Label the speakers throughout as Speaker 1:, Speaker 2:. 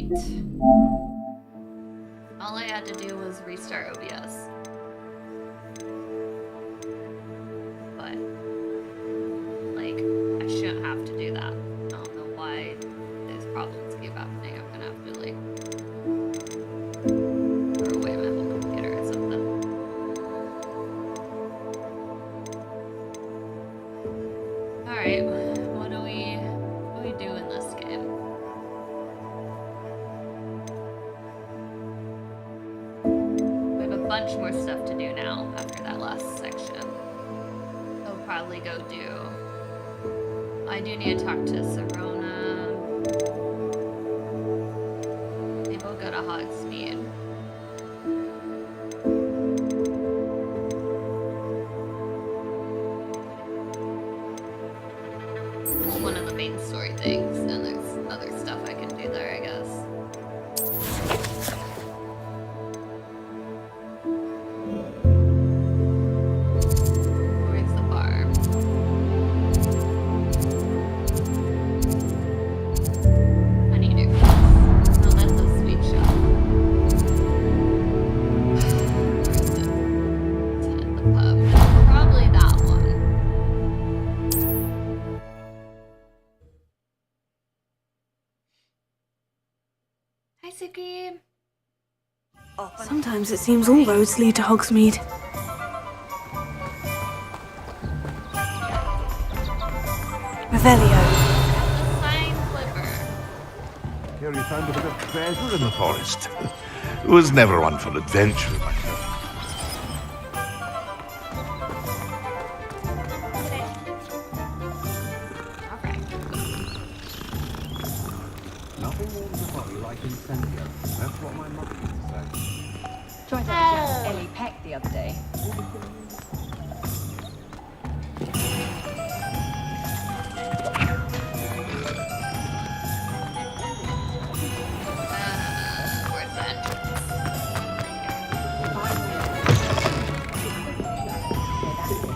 Speaker 1: Alright. All I had to do was restart OBS. But, like, I shouldn't have to do that. I don't know why these problems keep happening. I'm gonna have to, like, throw away my whole computer or something. Alright, what do we do in this game? We have a bunch more stuff to do now after that last section. I'll probably go do... I do need to talk to Serona. Maybe we'll go to Hogsmeade. It's one of the main story things, and there's other stuff I can do there, I guess. Where's the bar? Honeydew. Oh, that's a sweet shop. Where is it? Let's hit the pub. Probably that one. Hi, Suki.
Speaker 2: Sometimes it seems all roads lead to Hogsmeade. Revelio.
Speaker 1: The sign flipper.
Speaker 3: Here you found a bit of treasure in the forest. Was never one for adventure myself.
Speaker 1: Alright.
Speaker 4: Nothing warms the body like incendio. That's what my mother used to say.
Speaker 5: Tried to have Ellie Peck the other day.
Speaker 1: Where's the entrance?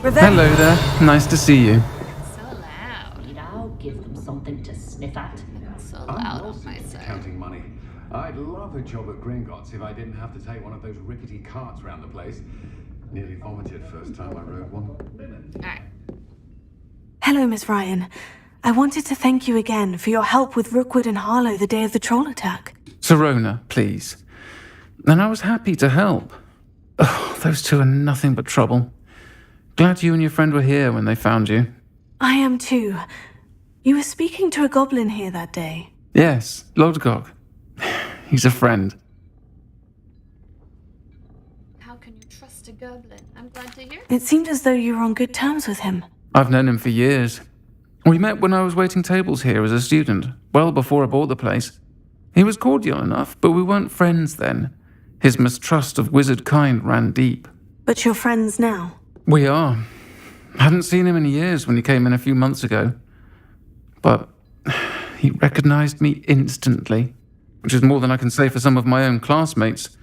Speaker 6: Hello there, nice to see you.
Speaker 1: So loud.
Speaker 7: I'll give them something to sniff at.
Speaker 1: So
Speaker 4: I'm
Speaker 1: loud
Speaker 4: well
Speaker 1: on my
Speaker 4: suited to
Speaker 1: side.
Speaker 4: counting money. I'd love a job at Gringotts if I didn't have to take one of those rickety carts around the place. Nearly vomited first time I rode one.
Speaker 1: Alright.
Speaker 2: Hello, Miss Ryan. I wanted to thank you again for your help with Rookwood and Harlow the day of the troll attack.
Speaker 6: Serona, please. And I was happy to help. Oh, those two are nothing but trouble. Glad you and your friend were here when they found you.
Speaker 2: I am too. You were speaking to a goblin here that day.
Speaker 6: Yes, Lodgok. He's a friend.
Speaker 1: How can you trust a goblin? I'm glad to hear.
Speaker 2: It seemed as though you were on good terms with him.
Speaker 6: I've known him for years. We met when I was waiting tables here as a student, well before I bought the place. He was cordial enough, but we weren't friends then. His mistrust of wizard kind ran deep.
Speaker 2: But you're friends now.
Speaker 6: We are. Hadn't seen him in years when he came in a few months ago. But he recognized me instantly, which is more than I can say for some of my own classmates.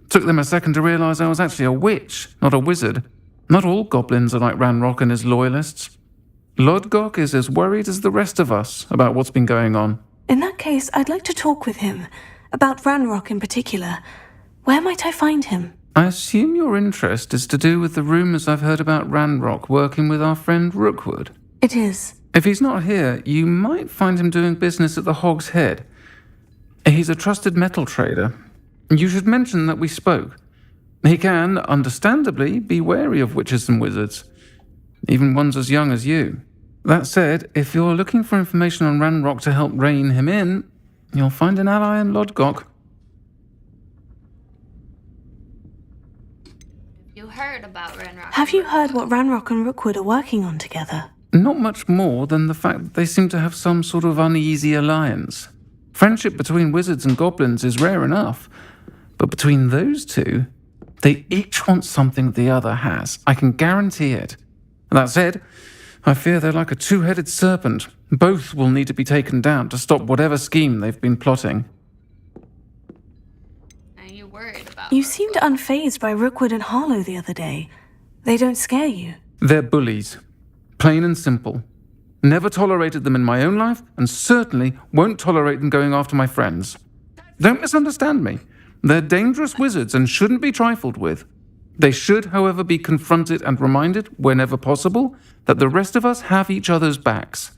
Speaker 6: Took them a second to realize I was actually a witch, not a wizard. Not all goblins are like Ranrock and his loyalists. Lodgok is as worried as the rest of us about what's been going on.
Speaker 2: In that case, I'd like to talk with him. About Ranrock in particular. Where might I find him?
Speaker 6: I assume your interest is to do with the rumors I've heard about Ranrock working with our friend Rookwood.
Speaker 2: It is.
Speaker 6: If he's not here, you might find him doing business at the Hog's Head. He's a trusted metal trader. You should mention that we spoke. He can, understandably, be wary of witches and wizards, even ones as young as you. That said, if you're looking for information on Ranrock to help rein him in, you'll find an ally in Lodgok.
Speaker 1: You heard about Ranrock.
Speaker 2: Have you heard what Ranrock and Rookwood are working on together?
Speaker 6: Not much more than the fact that they seem to have some sort of uneasy alliance. Friendship between wizards and goblins is rare enough, but between those two, they each want something the other has. I can guarantee it. That said, I fear they're like a two-headed serpent. Both will need to be taken down to stop whatever scheme they've been plotting.
Speaker 1: Are you worried about
Speaker 2: You
Speaker 1: Rookwood?
Speaker 2: seemed unfazed by Rookwood and Harlow the other day. They don't scare you.
Speaker 6: They're bullies. Plain and simple. Never tolerated them in my own life, and certainly won't tolerate them going after my friends. Don't misunderstand me. They're dangerous wizards and shouldn't be trifled with. They should, however, be confronted and reminded, whenever possible, that the rest of us have each other's backs.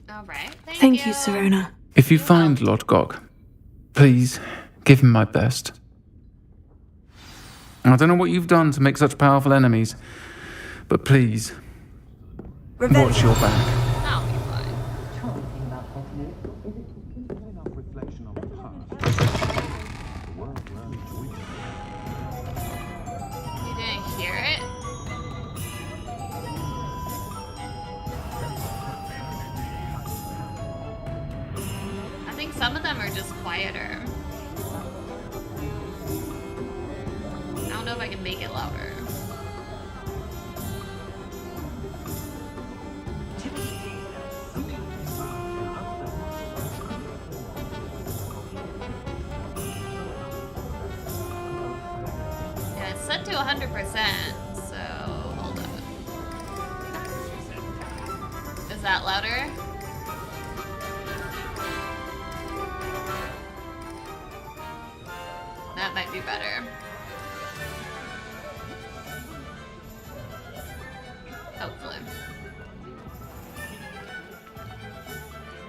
Speaker 1: All right.
Speaker 2: Thank you, Serona.
Speaker 6: If you find Lodgok, please give him my best. I don't know what you've done to make such powerful enemies, but please, watch your back.
Speaker 1: I'll be fine.
Speaker 5: Talking about
Speaker 4: Enough reflection on the past. The world learns to each
Speaker 1: You didn't hear it? I think some of them are just quieter. I don't know if I can make it louder. Yeah, it's set to 100%, so hold on. Is that louder? That might be better. Hopefully.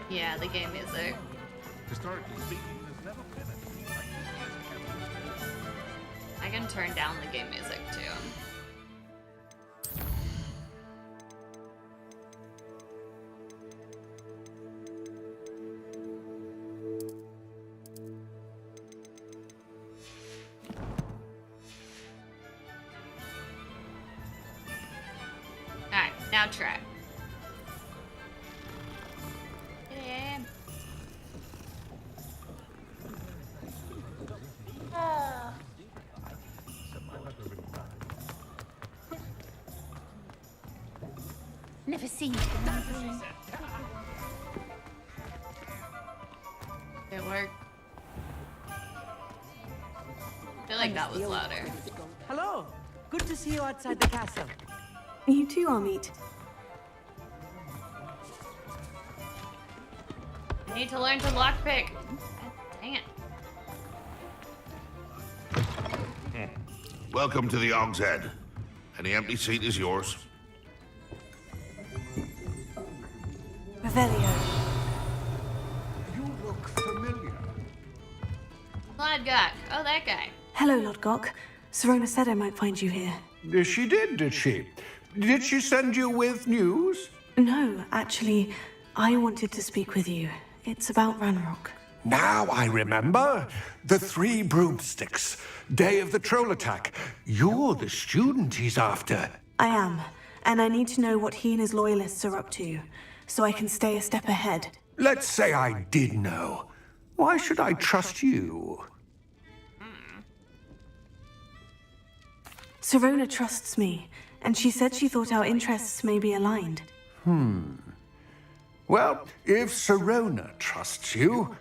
Speaker 1: Yeah, the game music.
Speaker 3: Historically speaking, there's never been anything like
Speaker 1: I can turn down the game music too. Alright, now try. Yeah.
Speaker 7: Never seen it.
Speaker 1: It worked. I feel like that was louder.
Speaker 8: Hello. Good to see you outside the castle.
Speaker 2: You too, Amit.
Speaker 1: I need to learn to lockpick. God dang it.
Speaker 3: Welcome to the Og's Head. Any empty seat is yours.
Speaker 2: Revelio.
Speaker 4: You look familiar.
Speaker 1: Lodgok. Oh, that guy.
Speaker 2: Hello, Lodgok. Serona said I might find you here.
Speaker 9: She did she? Did she send you with news?
Speaker 2: No, actually, I wanted to speak with you. It's about Ranrock.
Speaker 9: Now I remember. The 3 broomsticks. Day of the troll attack. You're the student he's after.
Speaker 2: I am, and I need to know what he and his loyalists are up to, so I can stay a step ahead.
Speaker 9: Let's say I did know. Why should I trust you?
Speaker 2: Serona trusts me, and she said she thought our interests may be aligned.
Speaker 9: Well, if Serona trusts you,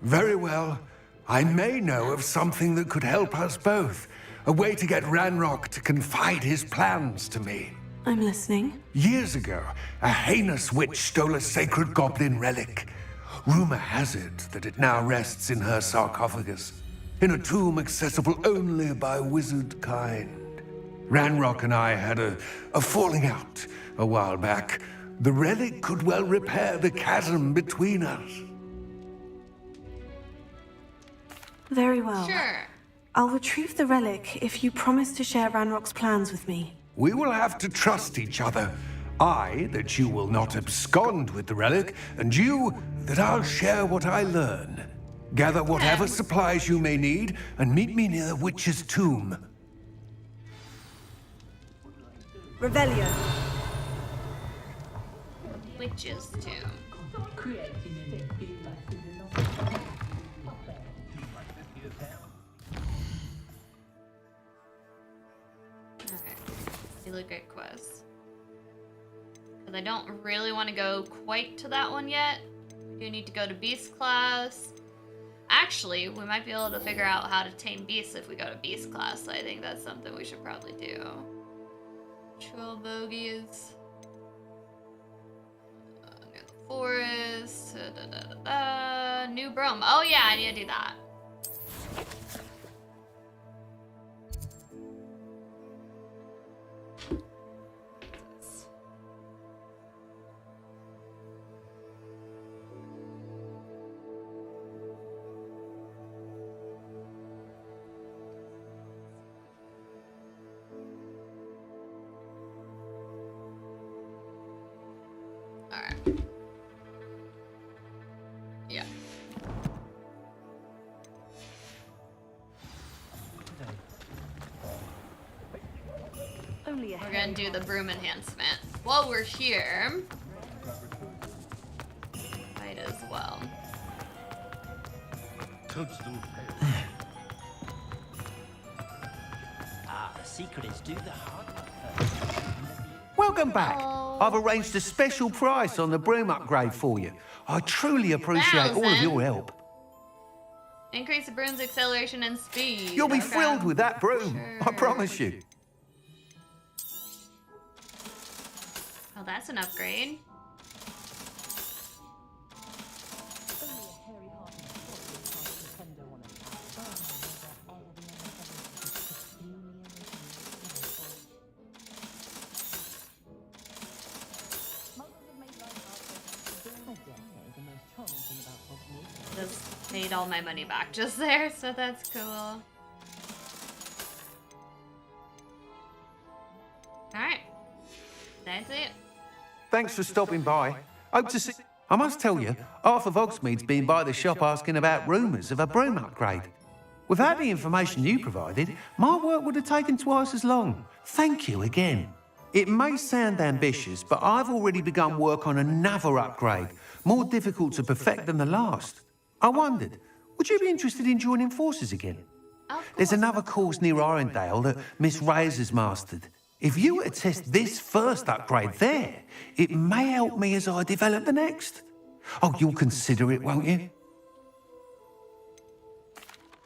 Speaker 9: very well. I may know of something that could help us both. A way to get Ranrock to confide his plans to me.
Speaker 2: I'm listening.
Speaker 9: Years ago, a heinous witch stole a sacred goblin relic. Rumor has it that it now rests in her sarcophagus, in a tomb accessible only by wizard kind. Ranrock and I had a falling out a while back. The relic could well repair the chasm between us.
Speaker 2: Very well.
Speaker 1: Sure.
Speaker 2: I'll retrieve the relic if you promise to share Ranrock's plans with me.
Speaker 9: We will have to trust each other. I, that you will not abscond with the relic, and you, that I'll share what I learn. Gather whatever supplies you may need, and meet me near the witch's tomb.
Speaker 8: Revelio.
Speaker 1: Witches too. Okay. You look at quests. Because I don't really want to go quite to that one yet. We do need to go to Beast class. Actually, we might be able to figure out how to tame beasts if we go to Beast class. So I think that's something we should probably do. Troll bogies. Near the forest. is new broom. Oh yeah, I need to do that. Alright. Yeah.
Speaker 8: Only a
Speaker 1: We're gonna do the broom enhancement. While we're here, might as well.
Speaker 10: The secret is do the hard work first.
Speaker 9: Welcome back.
Speaker 1: Oh.
Speaker 9: I've arranged a special price on the broom upgrade for you. I truly appreciate all of your help.
Speaker 1: Increase the broom's acceleration and speed.
Speaker 9: You'll be
Speaker 1: Okay.
Speaker 9: thrilled with that broom, I
Speaker 1: Sure.
Speaker 9: promise you.
Speaker 1: Oh, that's an upgrade. Just paid all my money back just there, so that's cool. Alright. That's it.
Speaker 9: Thanks for stopping by. Hope to see... I must tell you, Arthur Vogsmead's been by the shop asking about rumours of a broom upgrade. Without the information you provided, my work would have taken twice as long. Thank you again. It may sound ambitious, but I've already begun work on another upgrade, more difficult to perfect than the last. I wondered, would you be interested in joining forces again? There's another course near Irondale that Miss Reyes has mastered. If you were to test this first upgrade there, it may help me as I develop the next. Oh, you'll consider it, won't you?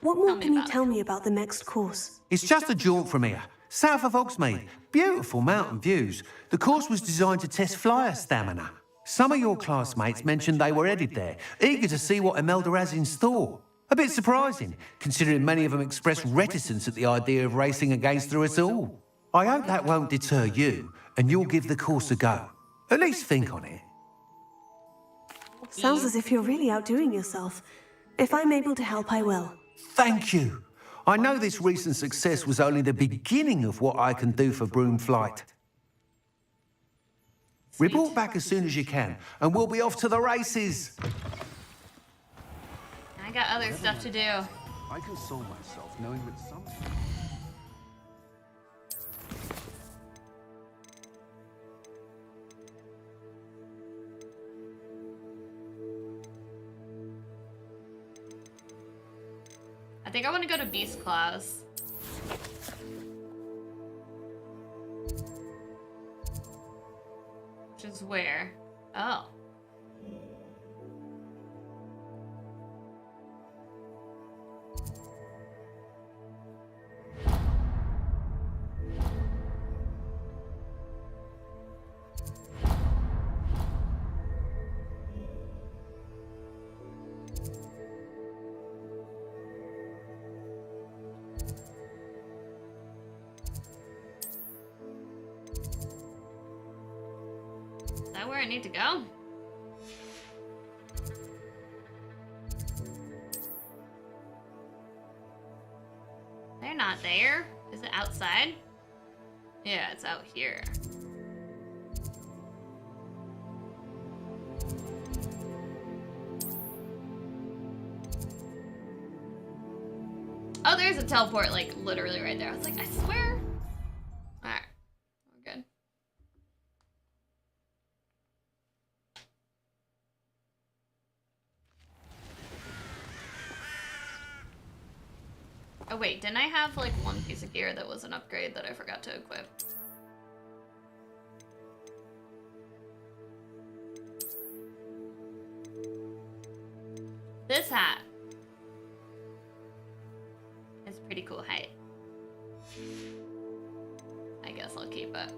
Speaker 2: What more
Speaker 1: me
Speaker 2: can you
Speaker 1: about it.
Speaker 2: tell me about the next course?
Speaker 9: It's just a jaunt from here, south of Hogsmeade. Beautiful mountain views. The course was designed to test flyer stamina. Some of your classmates mentioned they were headed there, eager to see what Imelda has in store. A bit surprising, considering many of them expressed reticence at the idea of racing against her at all. I hope that won't deter you, and you'll give the course a go. At least think on it.
Speaker 2: Sounds as if you're really outdoing yourself. If I'm able to help, I will.
Speaker 9: Thank you. I know this recent success was only the beginning of what I can do for Broom Flight. Report back as soon as you can, and we'll be off to the races.
Speaker 1: I got other stuff to do.
Speaker 4: I console myself knowing that some...
Speaker 1: I think I want to go to Beast class. Which is where? Oh. Is that where I need to go? They're not there. Is it outside? Yeah, it's out here. Oh, there's a teleport, like, literally right there. I was like, I swear. Alright. We're good. Oh wait, didn't I have like one piece of gear that was an upgrade that I forgot to equip? This hat is pretty cool height. I guess I'll keep it.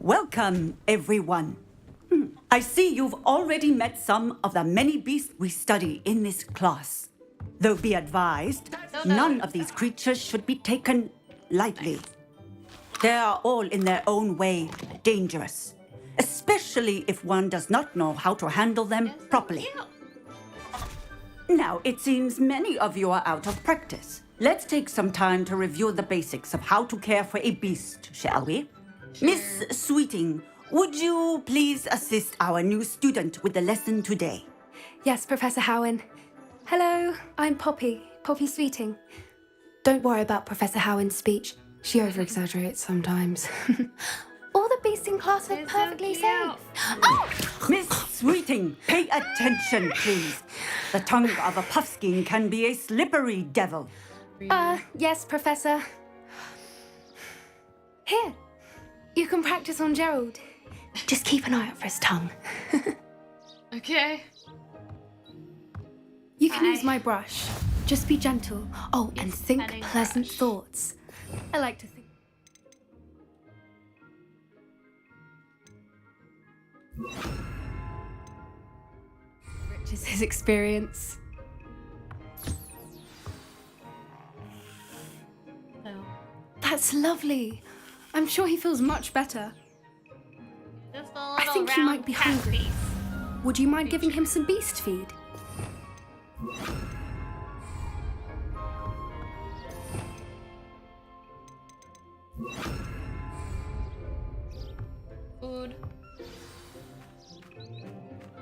Speaker 11: Welcome, everyone. I see you've already met some of the many beasts we study in this class. Though be advised, none of these creatures should be taken lightly. They are all in their own way dangerous, especially if one does not know how to handle them properly. Now, it seems many of you are out of practice. Let's take some time to review the basics of how to care for a beast, shall we?
Speaker 1: Sure.
Speaker 11: Miss Sweeting, would you please assist our new student with the lesson today?
Speaker 12: Yes, Professor Howen. Hello, I'm Poppy Sweeting. Don't worry about Professor Howen's speech. She over-exaggerates sometimes. All the beasts in class are perfectly safe.
Speaker 11: Oh! Miss Sweeting, pay attention, please. The tongue of a puffskein can be a slippery devil.
Speaker 12: Yes, Professor. Here, you can practice on Gerald. Just keep an eye out for his tongue.
Speaker 1: Okay.
Speaker 12: You can use my brush. Just be gentle. Oh, and think
Speaker 1: petting
Speaker 12: pleasant
Speaker 1: brush.
Speaker 12: thoughts. I like to think. Rich is his experience.
Speaker 1: So,
Speaker 12: That's lovely. I'm sure he feels much better.
Speaker 1: just a little
Speaker 12: I think he
Speaker 1: round
Speaker 12: might be
Speaker 1: cat
Speaker 12: hungry.
Speaker 1: face.
Speaker 12: Would you mind giving him some beast feed?
Speaker 1: Food.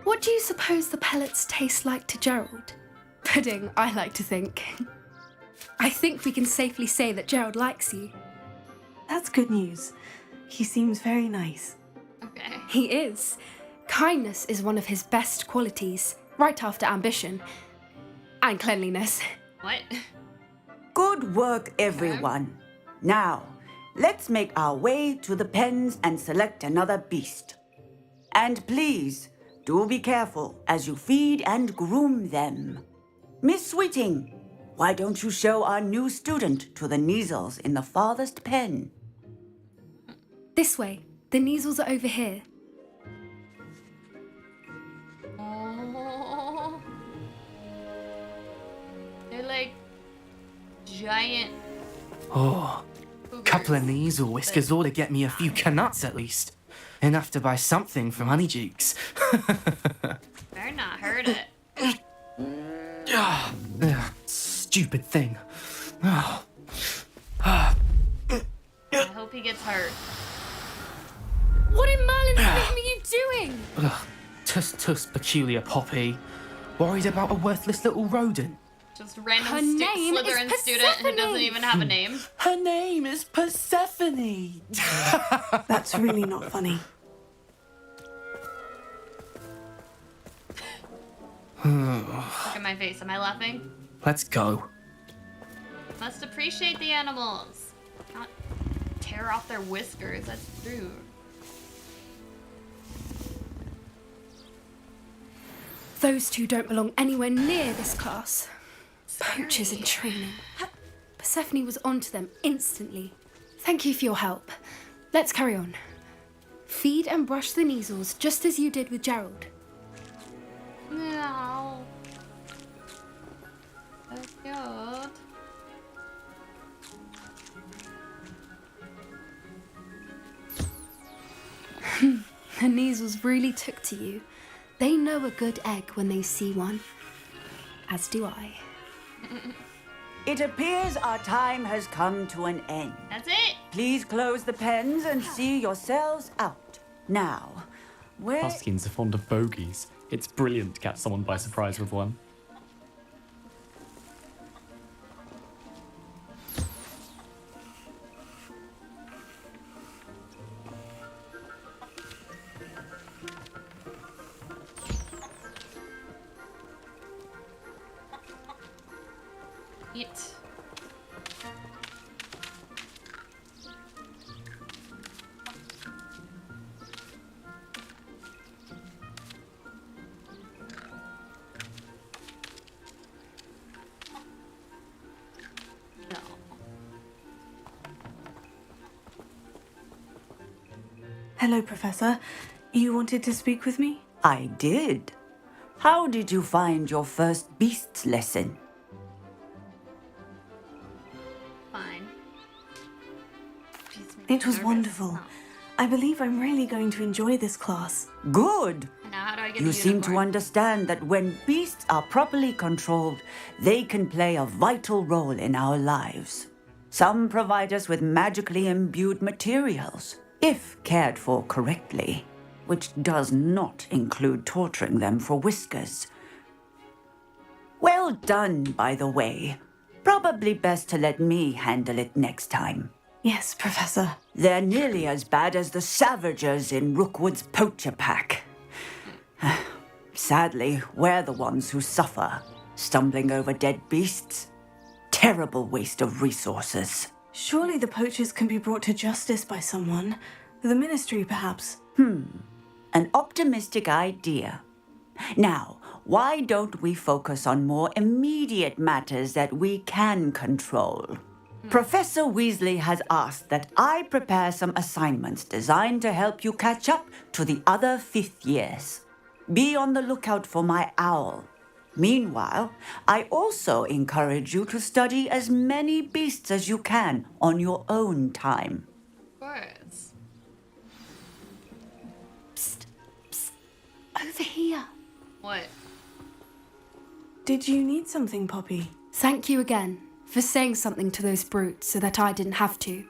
Speaker 12: What do you suppose the pellets taste like to Gerald? Pudding, I like to think. I think we can safely say that Gerald likes you.
Speaker 2: That's good news. He seems very nice.
Speaker 1: Okay.
Speaker 12: He is. Kindness is one of his best qualities, right after ambition. And cleanliness.
Speaker 1: What?
Speaker 11: Good work, everyone. Now, let's make our way to the pens and select another beast. And please, do be careful as you feed and groom them. Miss Sweeting, why don't you show our new student to the Neasels in the farthest pen?
Speaker 12: This way. The Neasels are over here.
Speaker 1: Oh. They're like giant.
Speaker 13: Oh, couple of Neasel whiskers ought to get me a few canuts at least. Enough to buy something from Honeydukes.
Speaker 1: Better not hurt it.
Speaker 13: Stupid thing.
Speaker 1: I hope he gets hurt.
Speaker 12: What in Merlin's name are you doing?
Speaker 13: Tuss peculiar Poppy. Worried about a worthless little rodent.
Speaker 1: Just random
Speaker 12: Her name is
Speaker 1: Slytherin student who doesn't even have a name.
Speaker 13: Her name is Persephone.
Speaker 2: That's really not funny.
Speaker 1: Look at my face. Am I laughing?
Speaker 13: Let's go.
Speaker 1: Must appreciate the animals. Not tear off their whiskers. That's rude.
Speaker 12: Those two don't belong anywhere near this class. Poachers in training. Persephone was onto them instantly. Thank you for your help. Let's carry on. Feed and brush the Neasels just as you did with Gerald.
Speaker 1: No. That's cute.
Speaker 12: The Neasels really took to you. They know a good egg when they see one. As do I.
Speaker 11: It appears our time has come to an end.
Speaker 1: That's it.
Speaker 11: Please close the pens and see yourselves out. Now, where...
Speaker 14: Puffskins are fond of bogies. It's brilliant to catch someone by surprise with one.
Speaker 1: It.
Speaker 2: Hello, Professor. You wanted to speak with me?
Speaker 11: I did. How did you find your first beasts lesson?
Speaker 1: Fine.
Speaker 2: It was wonderful. I believe I'm really going to enjoy this class.
Speaker 11: Good.
Speaker 1: Now how do I get
Speaker 11: You
Speaker 1: a
Speaker 11: seem to
Speaker 1: unicorn?
Speaker 11: understand that when beasts are properly controlled, they can play a vital role in our lives. Some provide us with magically imbued materials, if cared for correctly, which does not include torturing them for whiskers. Well done, by the way. Probably best to let me handle it next time.
Speaker 2: Yes, Professor.
Speaker 11: They're nearly as bad as the Savagers in Rookwood's poacher pack. Sadly, we're the ones who suffer, stumbling over dead beasts. Terrible waste of resources.
Speaker 2: Surely the poachers can be brought to justice by someone. The Ministry, perhaps.
Speaker 11: An optimistic idea. Now, why don't we focus on more immediate matters that we can control? Professor Weasley has asked that I prepare some assignments designed to help you catch up to the other fifth years. Be on the lookout for my owl. Meanwhile, I also encourage you to study as many beasts as you can on your own time.
Speaker 1: Of course.
Speaker 12: Over here.
Speaker 1: What?
Speaker 2: Did you need something, Poppy?
Speaker 12: Thank you again for saying something to those brutes so that I didn't have to.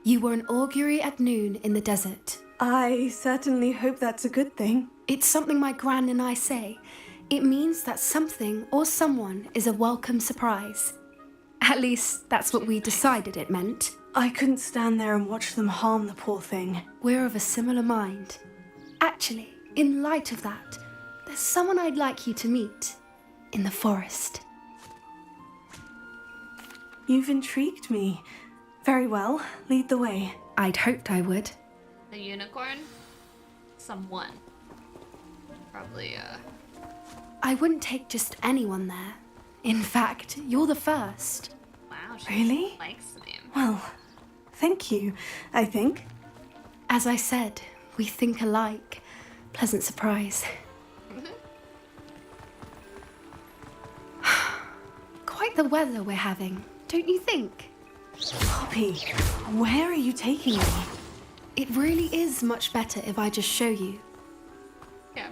Speaker 12: You were an augury at noon in the desert.
Speaker 2: I certainly hope that's a good thing.
Speaker 12: It's something my gran and I say. It means that something or someone is a welcome surprise. At least, that's what we decided it meant.
Speaker 2: I couldn't stand there and watch them harm the poor thing.
Speaker 12: We're of a similar mind. Actually, in light of that, there's someone I'd like you to meet in the forest.
Speaker 2: You've intrigued me. Very well, lead the way.
Speaker 12: I'd hoped I would.
Speaker 1: The unicorn? Someone. Probably,
Speaker 12: I wouldn't take just anyone there. In fact, you're the first.
Speaker 1: Wow, she
Speaker 2: Really?
Speaker 1: likes the name.
Speaker 2: Well, thank you, I think.
Speaker 12: As I said, we think alike. Pleasant surprise. Quite the weather we're having, don't you think?
Speaker 2: Poppy, where are you taking me?
Speaker 12: It really is much better if I just show you.
Speaker 1: Yeah.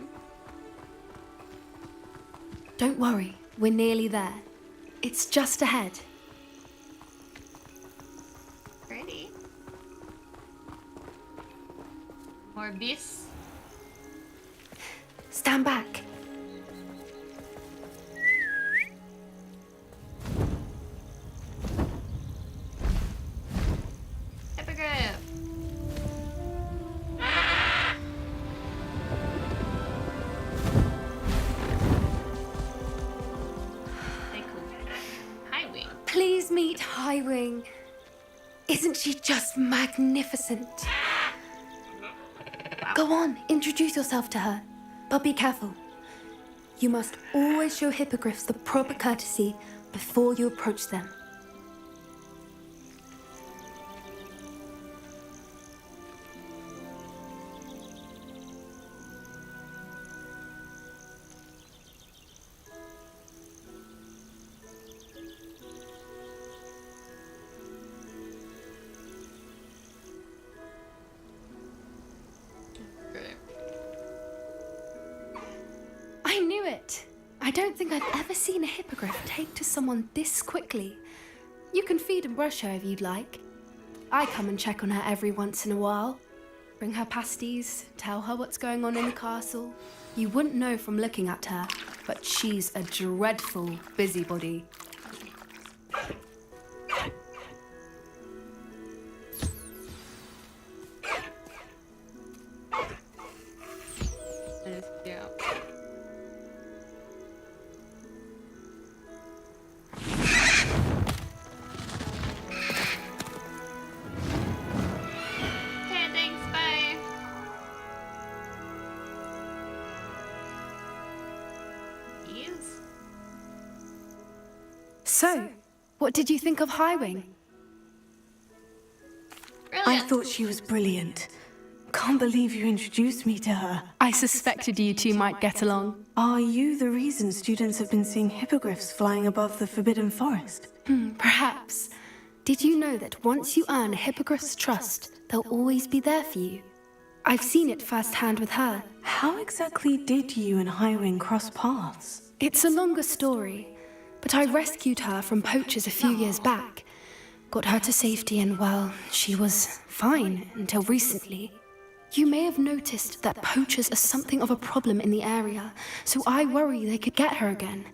Speaker 12: Don't worry, we're nearly there. It's just ahead.
Speaker 1: Pretty. More beasts.
Speaker 12: Stand back.
Speaker 1: Hippogriff. Highwing.
Speaker 12: Please meet Highwing. Isn't she just magnificent? Go on, introduce yourself to her. But be careful. You must always show hippogriffs the proper courtesy before you approach them. I knew it! I don't think I've ever seen a hippogriff take to someone this quickly. You can feed and brush her if you'd like. I come and check on her every once in a while. Bring her pasties, tell her what's going on in the castle. You wouldn't know from looking at her, but she's a dreadful busybody.
Speaker 1: Yeah. Okay, thanks, bye. Jeez.
Speaker 12: So, what did you think of Highwing?
Speaker 2: I thought she was brilliant. Can't believe you introduced me to her.
Speaker 12: I suspected you two might get along.
Speaker 2: Are you the reason students have been seeing hippogriffs flying above the Forbidden Forest?
Speaker 12: Perhaps. Did you know that once you earn a hippogriff's trust, they'll always be there for you? I've seen it firsthand with her.
Speaker 2: How exactly did you and Highwing cross paths?
Speaker 12: It's a longer story, but I rescued her from poachers a few years back. Got her to safety and, well, she was fine until recently. You may have noticed that poachers are something of a problem in the area, so I worry they could get her again.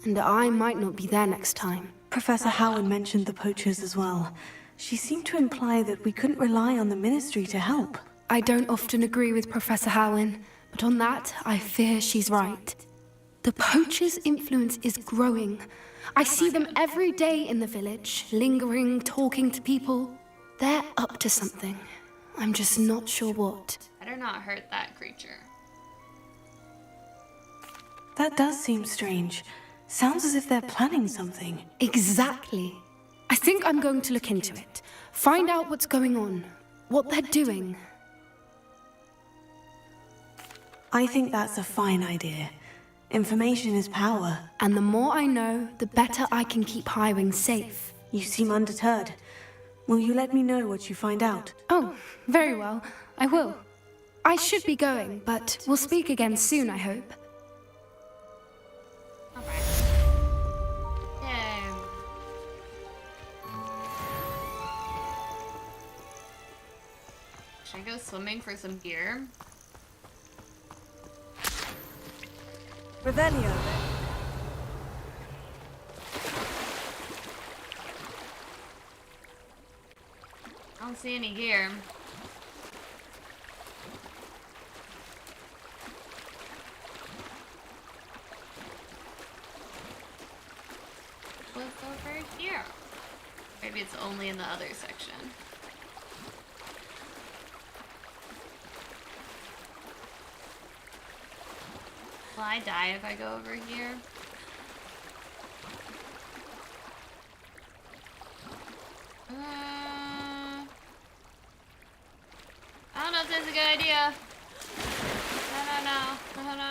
Speaker 12: And I might not be there next time.
Speaker 2: Professor Howard mentioned the poachers as well. She seemed to imply that we couldn't rely on the Ministry to help.
Speaker 12: I don't often agree with Professor Howin, but on that, I fear she's right. The poachers' influence is growing. I see them every day in the village, lingering, talking to people. They're up to something. I'm just not sure what.
Speaker 1: Better not hurt that creature.
Speaker 2: That does seem strange. Sounds as if they're planning something.
Speaker 12: Exactly. I think I'm going to look into it. Find out what's going on, what they're doing.
Speaker 2: I think that's a fine idea. Information is power.
Speaker 12: And the more I know, the better I can keep Highwing safe.
Speaker 2: You seem undeterred. Will you let me know what you find out?
Speaker 12: Oh, very well. I will. I should be going, but we'll speak again soon, I hope.
Speaker 1: Yay. Should I go swimming for some gear?
Speaker 8: Revelio.
Speaker 1: I don't see any gear. What's over here? Maybe it's only in the other section. Will I die if I go over here? I don't know if this is a good idea.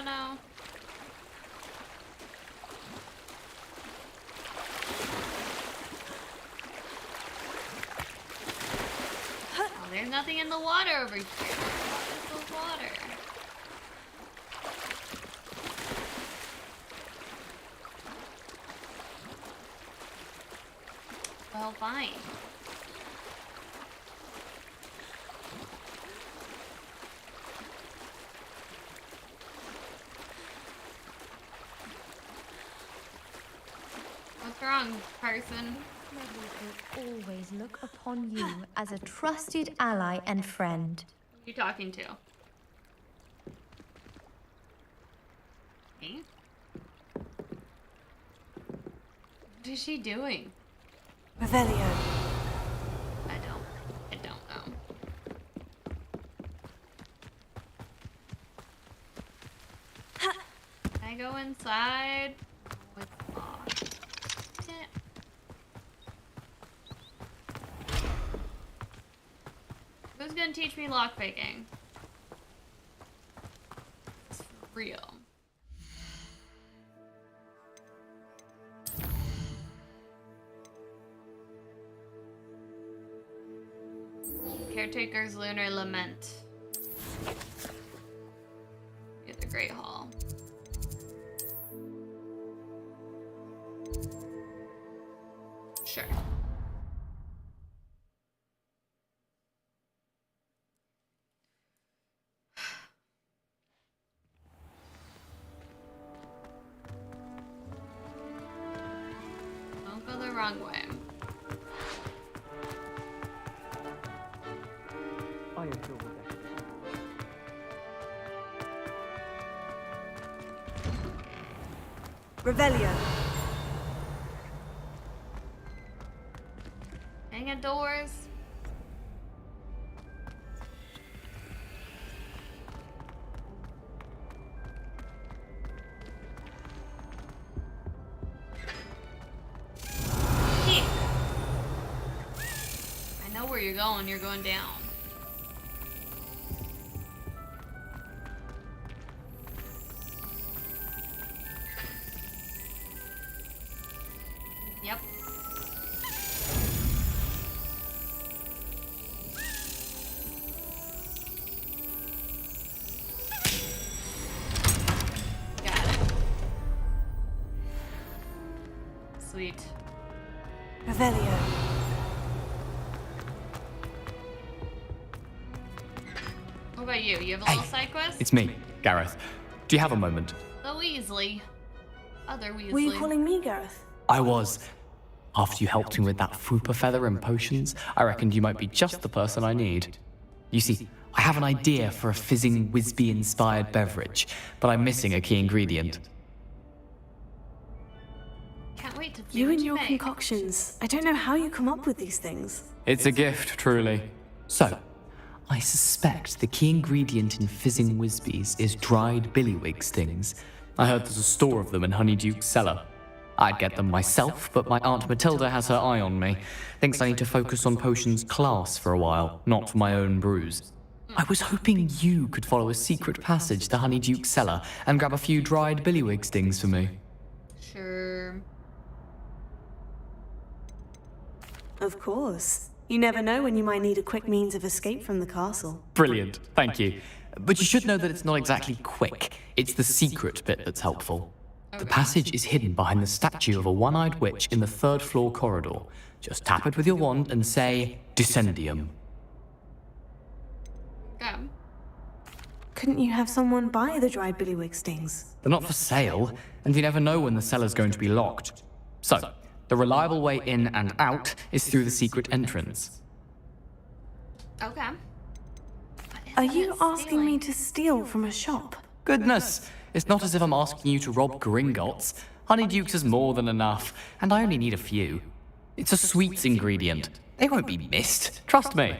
Speaker 1: No. Oh, there's nothing in the water over here. What is the water? Well, fine. What's wrong, person?
Speaker 7: Will always look upon you as a trusted ally and friend.
Speaker 1: Who you talking to? Me? What is she doing?
Speaker 2: Revelio.
Speaker 1: I don't know. Can I go inside? Oh, it's locked. Who's gonna teach me lockpicking? It's for real. Caretaker's Lunar Lament. At the Great Hall. Sure. Don't go the wrong way.
Speaker 8: Revelio.
Speaker 1: Dang it, doors. I know where you're going down.
Speaker 2: Revelio.
Speaker 1: What about you? You have a little side quest?
Speaker 14: It's me, Gareth. Do you have a moment?
Speaker 1: The Weasley. Other Weasley.
Speaker 2: Were you calling me Gareth?
Speaker 14: I was. After you helped me with that Fupa feather and potions, I reckoned you might be just the person I need. You see, I have an idea for a fizzing Wisby-inspired beverage, but I'm missing a key ingredient.
Speaker 1: Can't wait to see
Speaker 2: You
Speaker 1: what
Speaker 2: and your
Speaker 1: make.
Speaker 2: concoctions. I don't know how you come up with these things.
Speaker 14: It's a gift, truly. So, I suspect the key ingredient in fizzing Wisbies is dried billywig stings. I heard there's a store of them in Honeyduke's cellar. I'd get them myself, but my Aunt Matilda has her eye on me. Thinks I need to focus on potions class for a while, not for my own brews. I was hoping you could follow a secret passage to Honeyduke's cellar and grab a few dried billywig stings for me.
Speaker 1: Sure.
Speaker 2: Of course. You never know when you might need a quick means of escape from the castle.
Speaker 14: Brilliant, thank you. But you should know that it's not exactly quick. It's the secret bit that's helpful. The passage is hidden behind the statue of a one-eyed witch in the third floor corridor. Just tap it with your wand and say, Descendium.
Speaker 1: Okay.
Speaker 2: Couldn't you have someone buy the dried billywig stings?
Speaker 14: They're not for sale, and you never know when the cellar's going to be locked. So, the reliable way in and out is through the secret entrance.
Speaker 1: Okay.
Speaker 2: Are you asking me to steal from a shop?
Speaker 14: Goodness, it's not as if I'm asking you to rob Gringotts. Honeyduke's is more than enough, and I only need a few. It's a sweets ingredient. They won't be missed, trust me.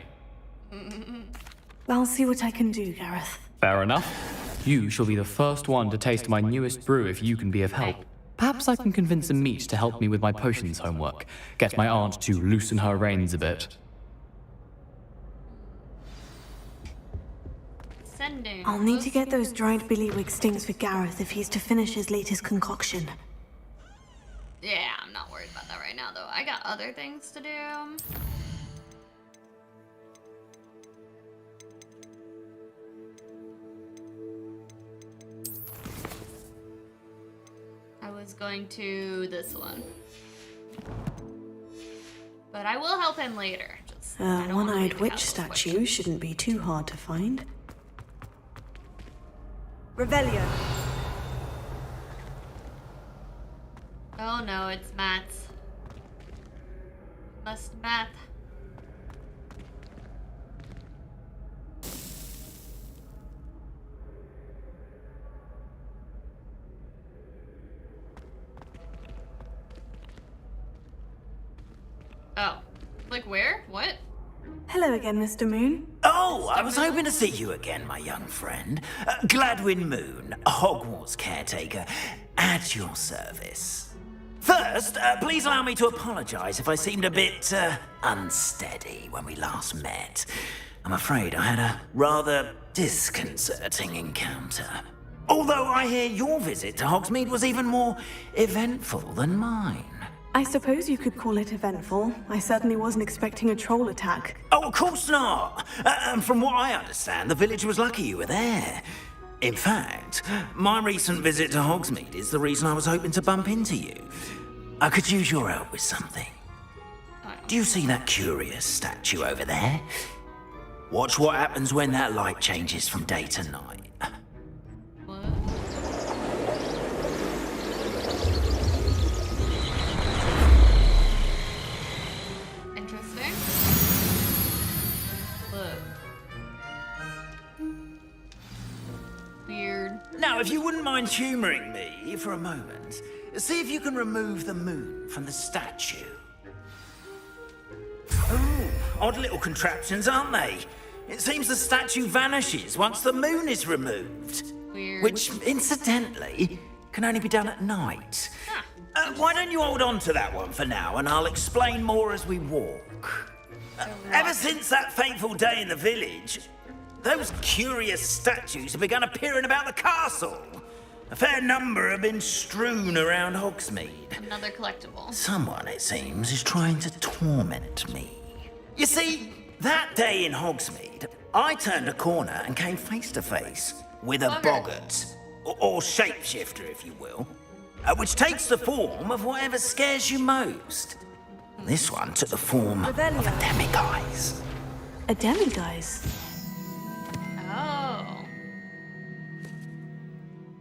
Speaker 2: I'll see what I can do, Gareth.
Speaker 14: Fair enough. You shall be the first one to taste my newest brew if you can be of help. Perhaps I can convince a meat to help me with my potions homework. Get my aunt to loosen her reins a bit.
Speaker 1: Sending.
Speaker 2: I'll need to get those dried billywig stings for Gareth if he's to finish his latest concoction.
Speaker 1: Yeah, I'm not worried about that right now, though. I got other things to do. I was going to this one. But I will help him later. Just,
Speaker 2: A
Speaker 1: I don't wanna
Speaker 2: one-eyed
Speaker 1: leave the
Speaker 2: witch
Speaker 1: castle
Speaker 2: statue shouldn't be too hard to find.
Speaker 8: Revelio.
Speaker 1: Oh no, it's math. Must math. Oh. Like where? What?
Speaker 2: Hello again, Mr. Moon.
Speaker 10: Oh, I was hoping to see you again, my young friend. Gladwin Moon, Hogwarts caretaker, at your service. First, please allow me to apologize if I seemed a bit unsteady when we last met. I'm afraid I had a rather disconcerting encounter. Although I hear your visit to Hogsmeade was even more eventful than mine.
Speaker 2: I suppose you could call it eventful. I certainly wasn't expecting a troll attack.
Speaker 10: Oh, of course not. And from what I understand, the village was lucky you were there. In fact, my recent visit to Hogsmeade is the reason I was hoping to bump into you. I could use your help with something. Do you see that curious statue over there? Watch what happens when that light changes from day to night.
Speaker 1: Interesting. Look. Weird.
Speaker 10: Now, if you wouldn't mind humoring me for a moment, see if you can remove the moon from the statue. Oh, odd little contraptions, aren't they? It seems the statue vanishes once the moon is removed.
Speaker 1: Weird.
Speaker 10: Which, incidentally, can only be done at night. Why don't you hold on to that one for now, and I'll explain more as we walk. Ever since that fateful day in the village, those curious statues have begun appearing about the castle. A fair number have been strewn around Hogsmeade.
Speaker 1: Another collectible.
Speaker 10: Someone, it seems, is trying to torment me. You see, that day in Hogsmeade, I turned a corner and came face to face with a boggart, or shapeshifter, if you will, which takes the form of whatever scares you most. This one took the form of a demiguise.
Speaker 2: A demiguise?
Speaker 1: Oh.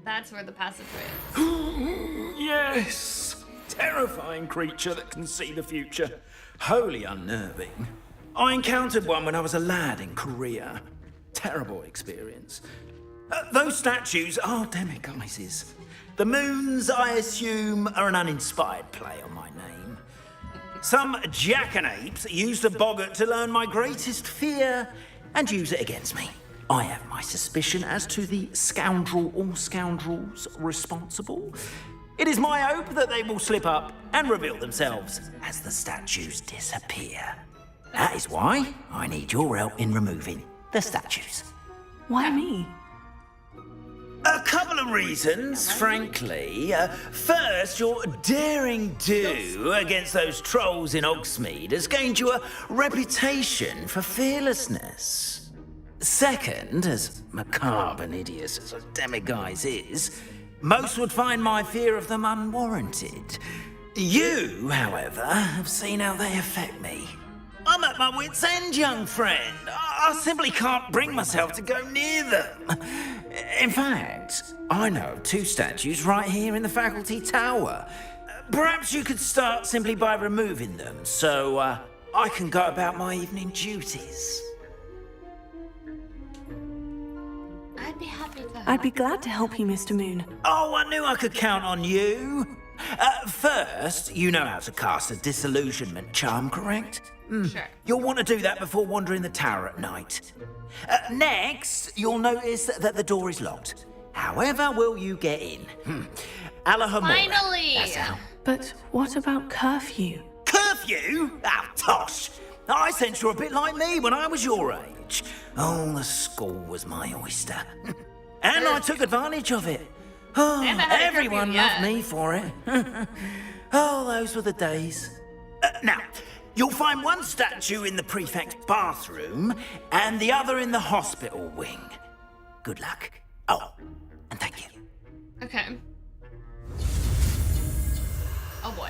Speaker 1: That's where the passageway is.
Speaker 10: Yes! Terrifying creature that can see the future. Wholly unnerving. I encountered one when I was a lad in Korea. Terrible experience. Those statues are demiguises. The moons, I assume, are an uninspired play on my name. Some jackanapes used a boggart to learn my greatest fear and use it against me. I have my suspicion as to the scoundrel or scoundrels responsible. It is my hope that they will slip up and reveal themselves as the statues disappear. That is why I need your help in removing the statues.
Speaker 2: Why me?
Speaker 10: A couple of reasons, frankly. First, your daring do against those trolls in Hogsmeade has gained you a reputation for fearlessness. Second, as macabre and hideous as a demiguise is, most would find my fear of them unwarranted. You, however, have seen how they affect me. I'm at my wit's end, young friend. I simply can't bring myself to go near them. In fact, I know of 2 statues right here in the faculty tower. Perhaps you could start simply by removing them, so I can go about my evening duties.
Speaker 1: I'd be happy to help.
Speaker 2: I'd be glad to help you, Mr. Moon.
Speaker 10: Oh, I knew I could count on you. First, you know how to cast a disillusionment charm, correct?
Speaker 1: Sure.
Speaker 10: You'll want to do that before wandering the tower at night. Next, you'll notice that the door is locked. However will you get in? Alahomora.
Speaker 1: Finally!
Speaker 10: That's how.
Speaker 2: But what about curfew?
Speaker 10: Curfew? Ah, tosh! I sense you're a bit like me when I was your age. Oh, the school was my oyster. And I took advantage of it. Oh,
Speaker 1: Never had a
Speaker 10: everyone
Speaker 1: curfew
Speaker 10: loved
Speaker 1: yet.
Speaker 10: me for it. Oh, those were the days. Now, you'll find one statue in the prefect's bathroom and the other in the hospital wing. Good luck. Oh, and thank you.
Speaker 1: Okay. Oh boy.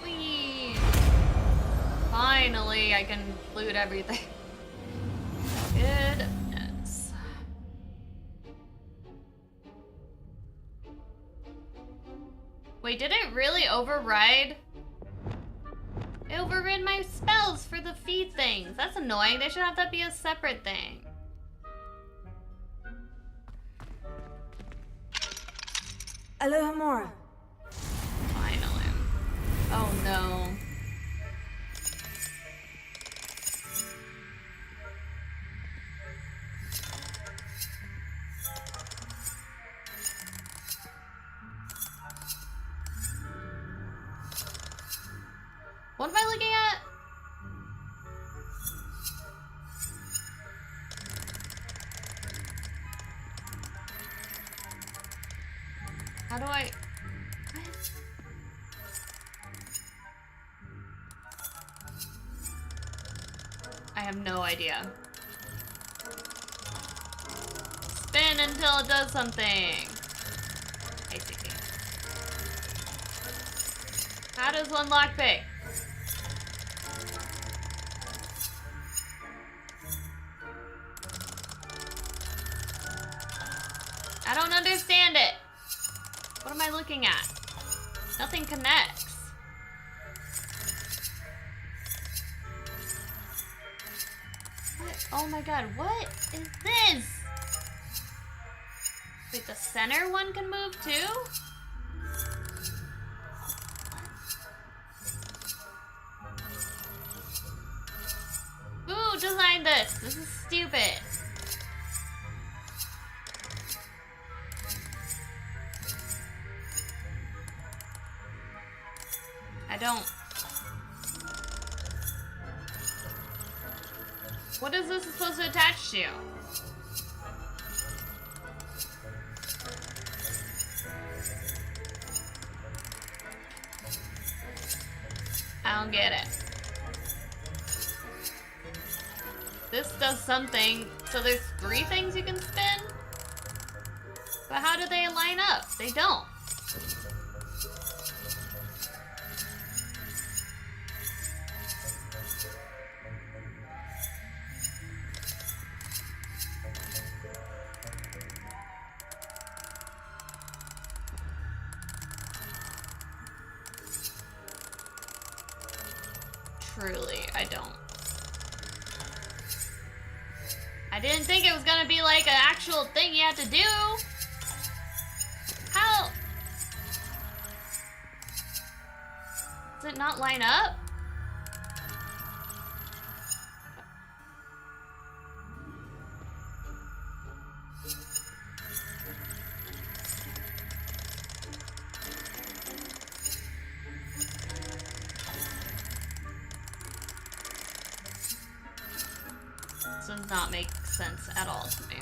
Speaker 1: Whee! Finally, I can loot everything. Goodness. Wait, did it really override? It overrid my spells for the feed things. That's annoying. They should have that be a separate thing.
Speaker 2: Alohomora.
Speaker 1: Finally. Oh no. What am I looking at? How do I... What? I have no idea. Spin until it does something. I see. How does one lockpick? I don't understand it. What am I looking at? Nothing connects. What? Oh my god, what is this? Wait, the center one can move too? Who designed this? This is stupid. I don't... What is this supposed to attach to? I don't get it. This does something. So there's 3 things you can spin? But how do they line up? They don't. Truly, I don't. I didn't think it was gonna be like an actual thing you had to do. How? Does it not line up? This does not make sense at all to me.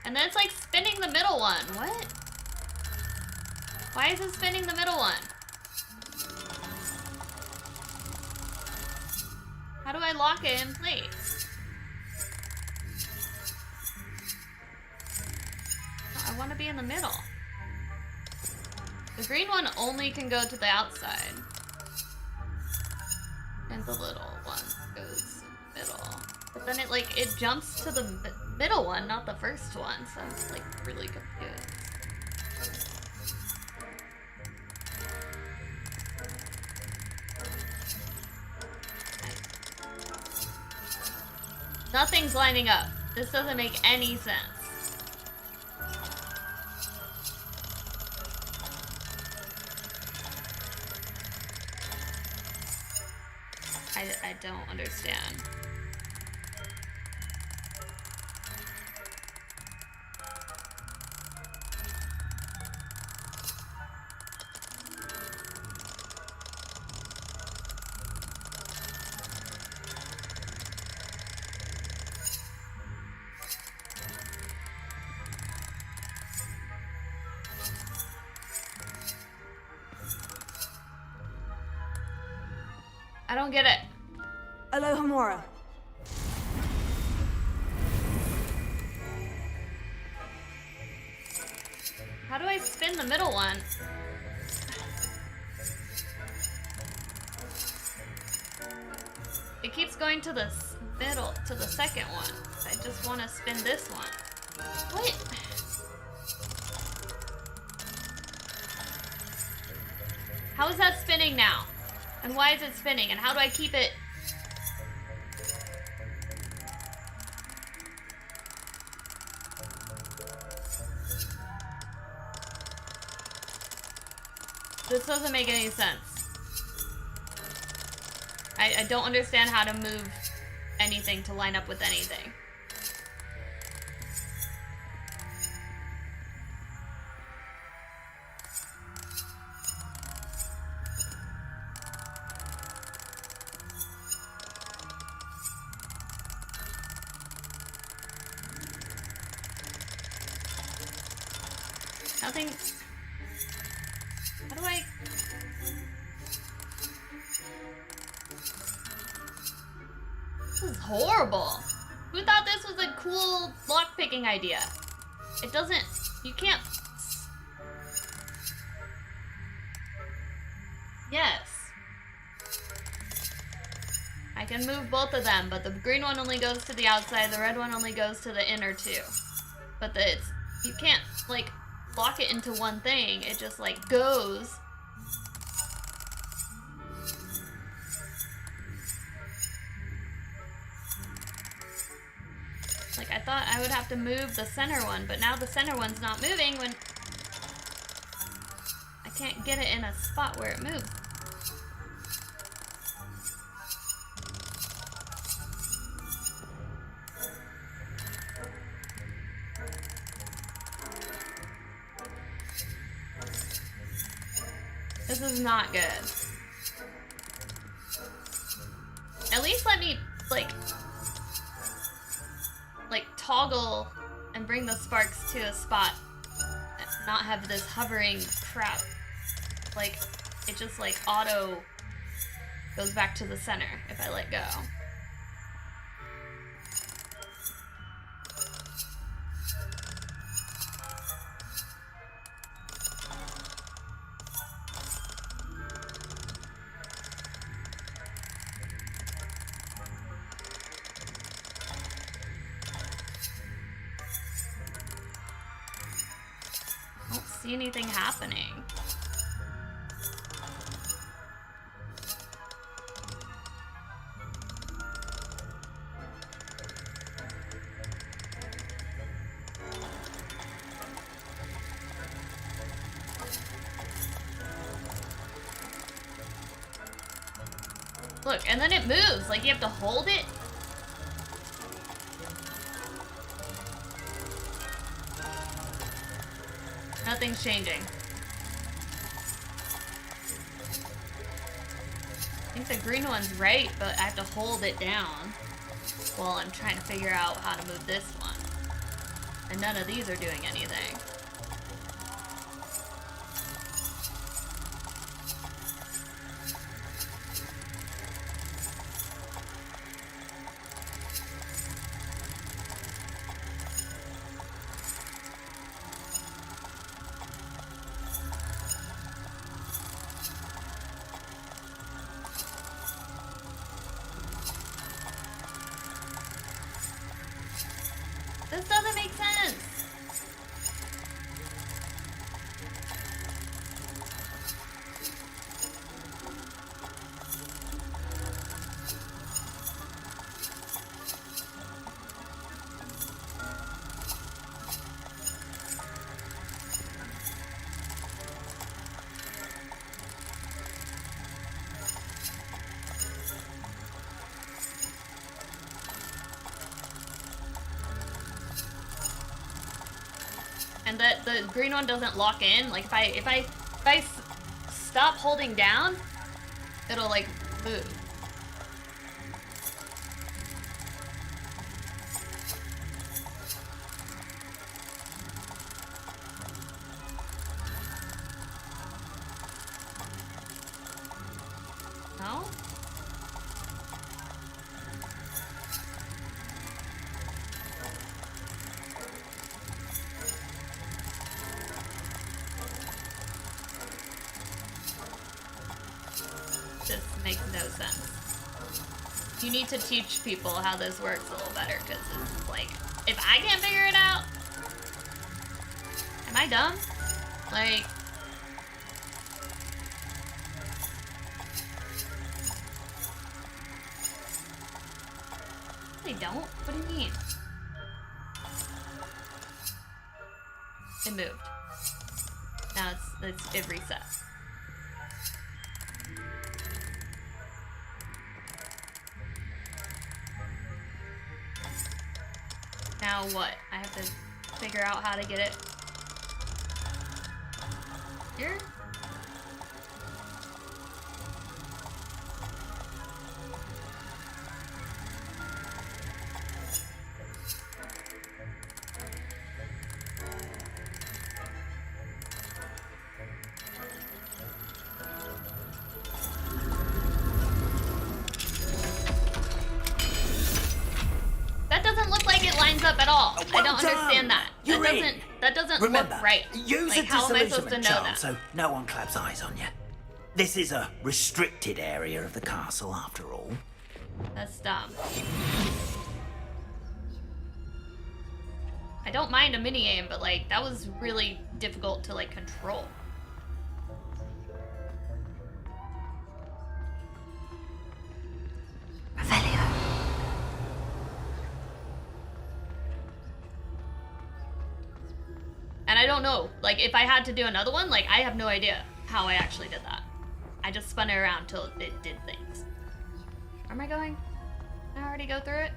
Speaker 1: And then it's like spinning the middle one. What? Why is it spinning the middle one? How do I lock it in place? I want to be in the middle. The green one only can go to the outside. And the little one goes in the middle. But then it jumps to the middle one, not the first one. So I'm like really confused. Nothing's lining up. This doesn't make any sense. I don't understand. I don't get it.
Speaker 8: Aloha Mora.
Speaker 1: How do I spin the middle one? It keeps going to the middle, to the second one. I just want to spin this one. What? How is that spinning now? And why is it spinning? And how do I keep it? This doesn't make any sense. I don't understand how to move anything to line up with anything. Nothing. How do I? This is horrible. Who thought this was a cool lockpicking idea? It doesn't. You can't. Yes. I can move both of them, but the green one only goes to the outside, the red one only goes to the inner two. But you can't, like, lock it into one thing. It just, like, goes. Like, I thought I would have to move the center one, but now the center one's not moving when I can't get it in a spot where it moves. This is not good. At least let me, like toggle and bring the sparks to a spot, and not have this hovering crap. Like, it just like auto goes back to the center if I let go. I don't see anything happening. Look, and then it moves. Like, you have to hold it. Nothing's changing. I think the green one's right, but I have to hold it down while I'm trying to figure out how to move this one. And none of these are doing anything. This doesn't make sense. And that the green one doesn't lock in. Like if I stop holding down, it'll like move. No? This makes no sense. You need to teach people how this works a little better, because it's like, if I can't figure it out, am I dumb? Like, they don't? What do you mean? It moved. Now it reset. Now what? I have to figure out how to get it here? That doesn't look like it lines up at all. I don't understand that. That doesn't
Speaker 10: Remember,
Speaker 1: look right.
Speaker 10: Use
Speaker 1: Like,
Speaker 10: a
Speaker 1: how am I supposed to
Speaker 10: disillusionment
Speaker 1: know
Speaker 10: charm
Speaker 1: that?
Speaker 10: so no one claps eyes on you. This is a restricted area of the castle, after all.
Speaker 1: That's dumb. I don't mind a mini game, but like that was really difficult to like control. And I don't know, like if I had to do another one, like I have no idea how I actually did that. I just spun it around till it did things. Where am I going? Did I already go through it?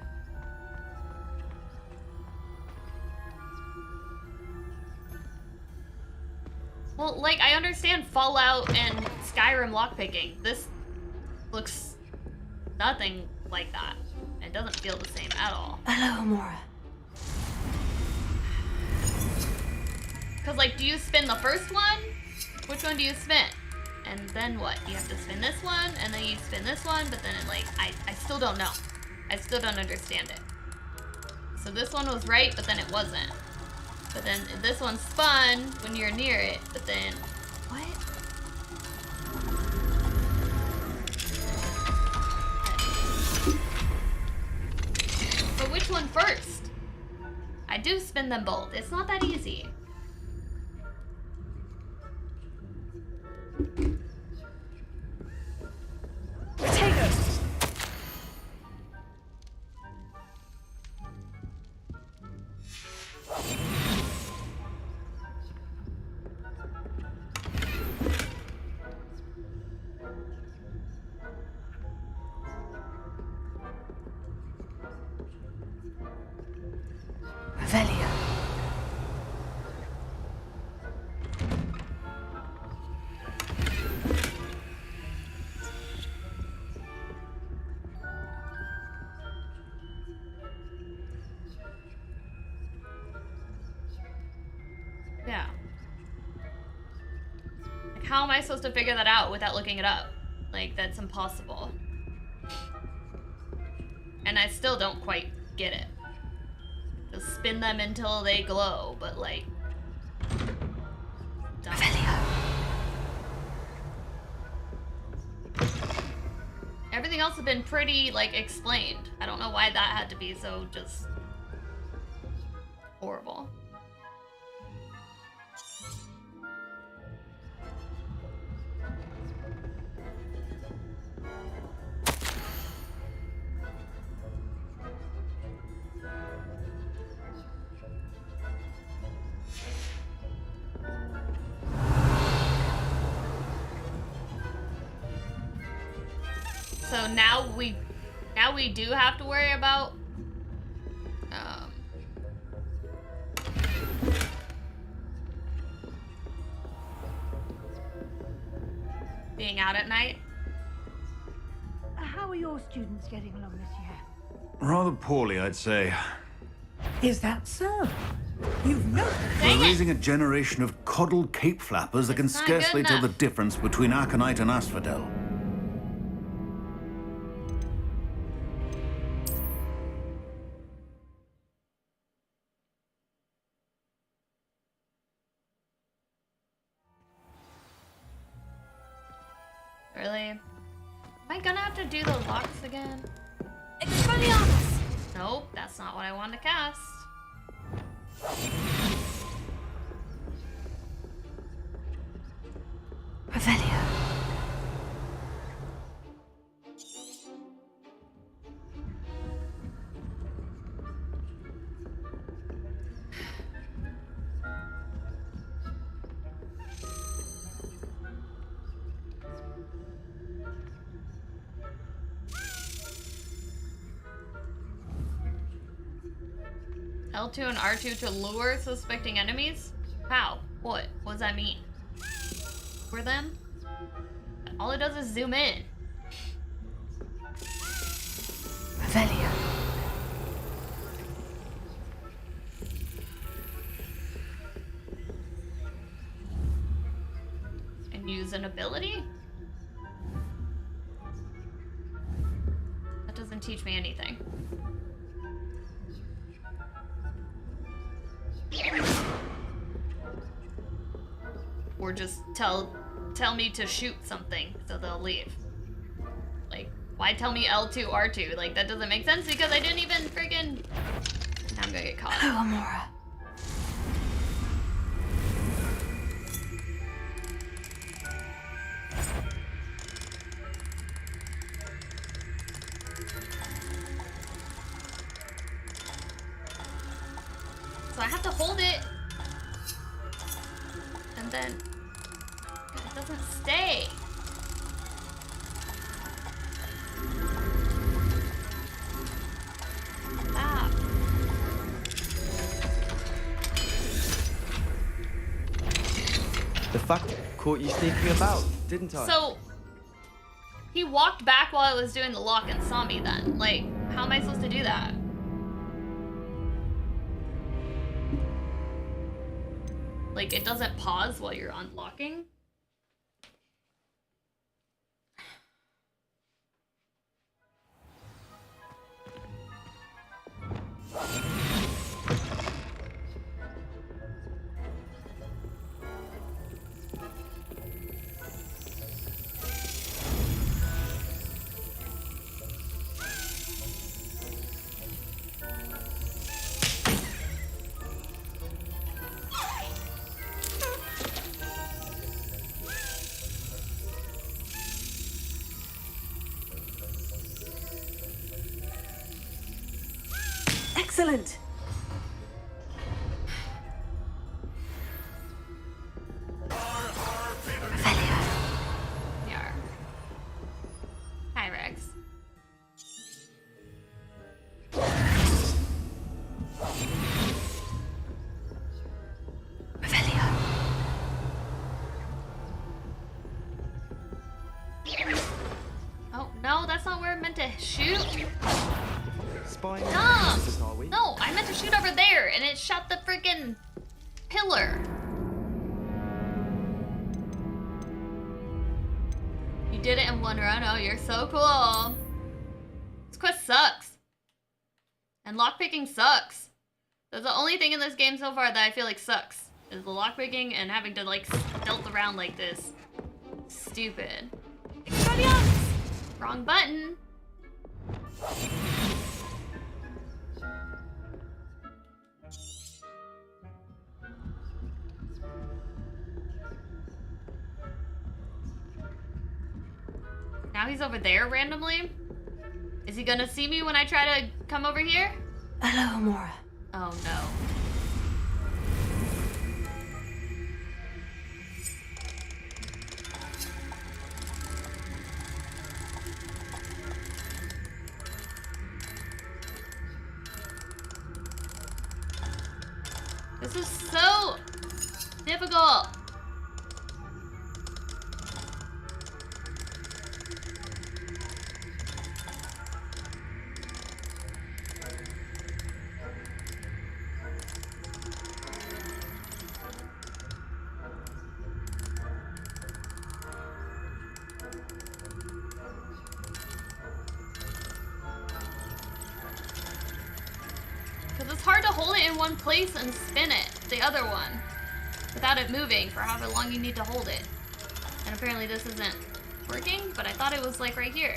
Speaker 1: Well, like I understand Fallout and Skyrim lockpicking. This looks nothing like that. It doesn't feel the same at all.
Speaker 2: Hello, Amora.
Speaker 1: Because, like, do you spin the first one? Which one do you spin? And then what? You have to spin this one, and then you spin this one, but then, like, I still don't know. I still don't understand it. So this one was right, but then it wasn't. But then this one spun when you're near it, but then... What? But which one first? I do spin them both. It's not that easy.
Speaker 8: Potatoes!
Speaker 2: Revelio.
Speaker 1: Yeah. Like, how am I supposed to figure that out without looking it up? Like, that's impossible. And I still don't quite get it. Just spin them until they glow, but like... Revelio. Everything else has been pretty, like, explained. I don't know why that had to be so just... horrible. So now we do have to worry about being out at night.
Speaker 15: How are your students getting along this year?
Speaker 16: Rather poorly, I'd say.
Speaker 15: Is that so? You've noticed.
Speaker 16: We're raising a generation of coddled cape flappers that can
Speaker 1: not
Speaker 16: scarcely
Speaker 1: good
Speaker 16: tell the
Speaker 1: enough.
Speaker 16: difference between aconite and asphodel.
Speaker 1: Really? Am I gonna have to do the locks again?
Speaker 8: Expelliarmus!
Speaker 1: Nope, that's not what I wanted to cast.
Speaker 2: Revelio.
Speaker 1: L2 and R2 to lure suspecting enemies? How? What? What does that mean? Lure them? All it does is zoom in.
Speaker 2: Revelio.
Speaker 1: And use an ability? That doesn't teach me anything. Or just tell me to shoot something so they'll leave. Like, why tell me L2, R2? Like, that doesn't make sense because I didn't even friggin... I'm gonna get caught.
Speaker 2: Hello, Amora.
Speaker 1: So I have to hold it. And then it doesn't stay. Ah.
Speaker 17: The fuck caught you sneaking about, didn't I?
Speaker 1: So he walked back while I was doing the lock and saw me then. Like, how am I supposed to do that? Like, it doesn't pause while you're unlocking.
Speaker 2: Excellent.
Speaker 1: Yar. Hi, Rex. Oh, no, that's not where I meant to shoot.
Speaker 17: Spying
Speaker 1: No!
Speaker 17: are we?
Speaker 1: No, I meant to shoot over there, and it shot the freaking pillar. You did it in one run. Oh, you're so cool. This quest sucks. And lockpicking sucks. That's the only thing in this game so far that I feel like sucks. Is the lockpicking and having to, like, stealth around like this. Stupid. Wrong button. Now he's over there randomly? Is he gonna see me when I try to come over here?
Speaker 2: Hello, Amora.
Speaker 1: Oh no. This is so difficult. Because it's hard to hold it in one place and spin it, the other one, without it moving for however long you need to hold it. And apparently this isn't working, but I thought it was like right here.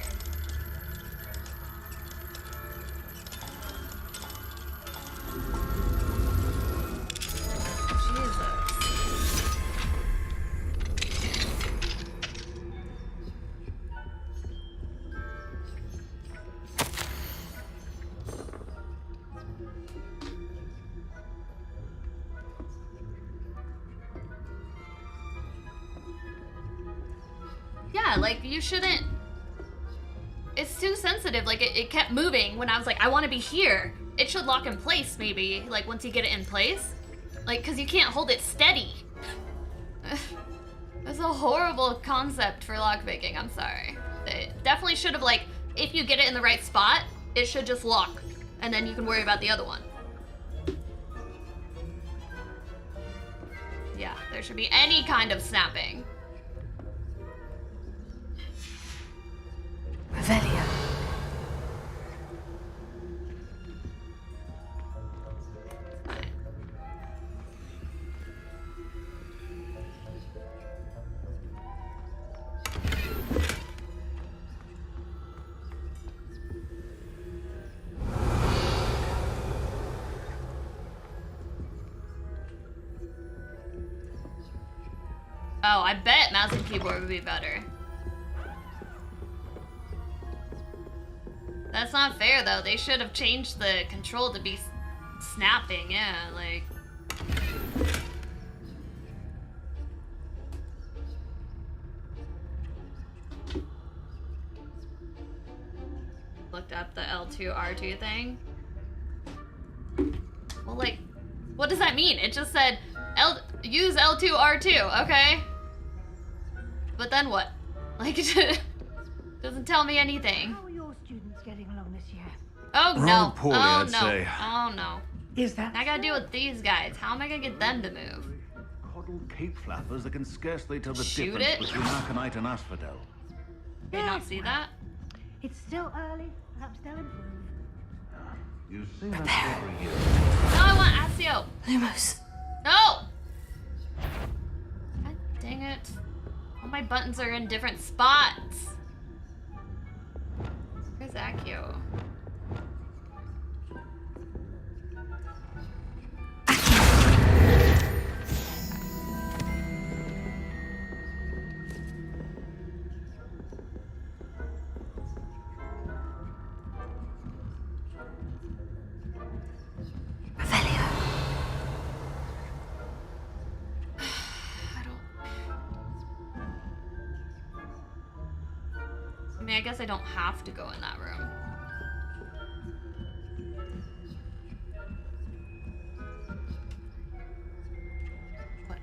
Speaker 1: Yeah, like, you shouldn't... It's too sensitive. Like, it kept moving when I was like, I want to be here. It should lock in place, maybe, like, once you get it in place. Like, because you can't hold it steady. That's a horrible concept for lockpicking, I'm sorry. It definitely should have, like, if you get it in the right spot, it should just lock. And then you can worry about the other one. Yeah, there should be any kind of snapping.
Speaker 2: Revelio.
Speaker 1: Oh, I bet mouse and keyboard would be better. That's not fair, though. They should have changed the control to be snapping, yeah, like... Looked up the L2, R2 thing. Well, like, what does that mean? It just said, use L2, R2, okay? But then what? Like, it doesn't tell me anything.
Speaker 15: How are your students getting along this year?
Speaker 1: Oh no.
Speaker 16: Rather poorly,
Speaker 1: oh
Speaker 16: I'd
Speaker 1: no.
Speaker 16: say.
Speaker 1: Oh no.
Speaker 15: Is that
Speaker 1: I gotta deal with these guys. How am I gonna get them to move?
Speaker 16: cape flappers that can scarcely tell the
Speaker 1: Shoot
Speaker 16: difference
Speaker 1: it?
Speaker 16: between aconite and asphodel.
Speaker 1: Did you not see that?
Speaker 15: It's still early. Perhaps they'll improve.
Speaker 16: You see that every year.
Speaker 1: No, I want Asio.
Speaker 2: Lumos.
Speaker 1: No! God dang it. All my buttons are in different spots. Where's Accio? I guess I don't have to go in that room. What?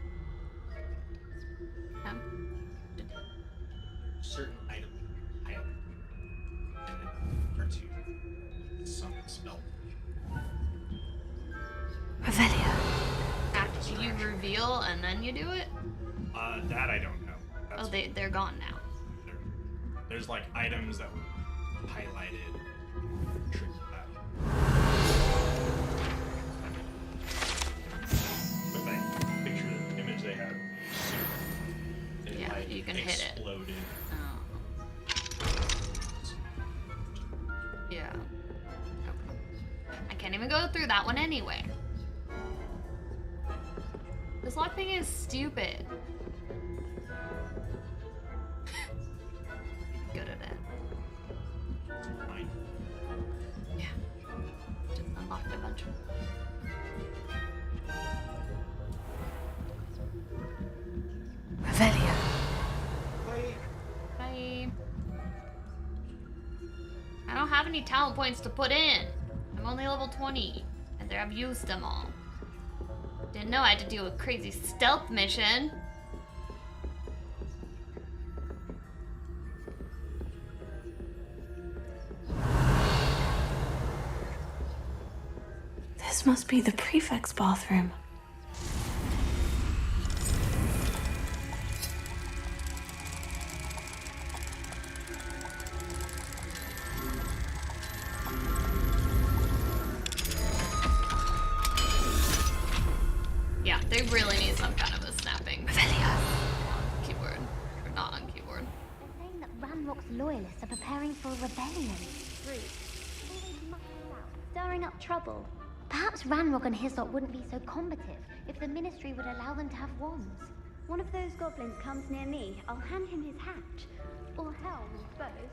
Speaker 18: Certain items highlight or to some spell.
Speaker 2: Revelio.
Speaker 1: After you reveal and then you do it?
Speaker 18: That I don't know. That's
Speaker 1: They're gone now.
Speaker 18: There's like items that were highlighted. Trigger that. But that picture, the image they had, it
Speaker 1: Yeah,
Speaker 18: like
Speaker 1: you can hit it.
Speaker 18: exploded.
Speaker 1: Yeah. Okay. I can't even go through that one anyway. This lock thing is stupid. Good at it. Yeah. Just unlocked a bunch of.
Speaker 2: Revelio.
Speaker 1: Bye. I don't have any talent points to put in. I'm only level 20, and I've used them all. Didn't know I had to do a crazy stealth mission.
Speaker 2: This must be the prefect's bathroom.
Speaker 1: Yeah, they really need some kind of a snapping keyboard, or not on keyboard.
Speaker 7: They're saying that Ranrock's loyalists are preparing for a rebellion. Stirring up trouble. Perhaps Ranrock and his lot wouldn't be so combative if the Ministry would allow them to have wands.
Speaker 19: One of those goblins comes near me, I'll hand him his hat. Or hell, I suppose.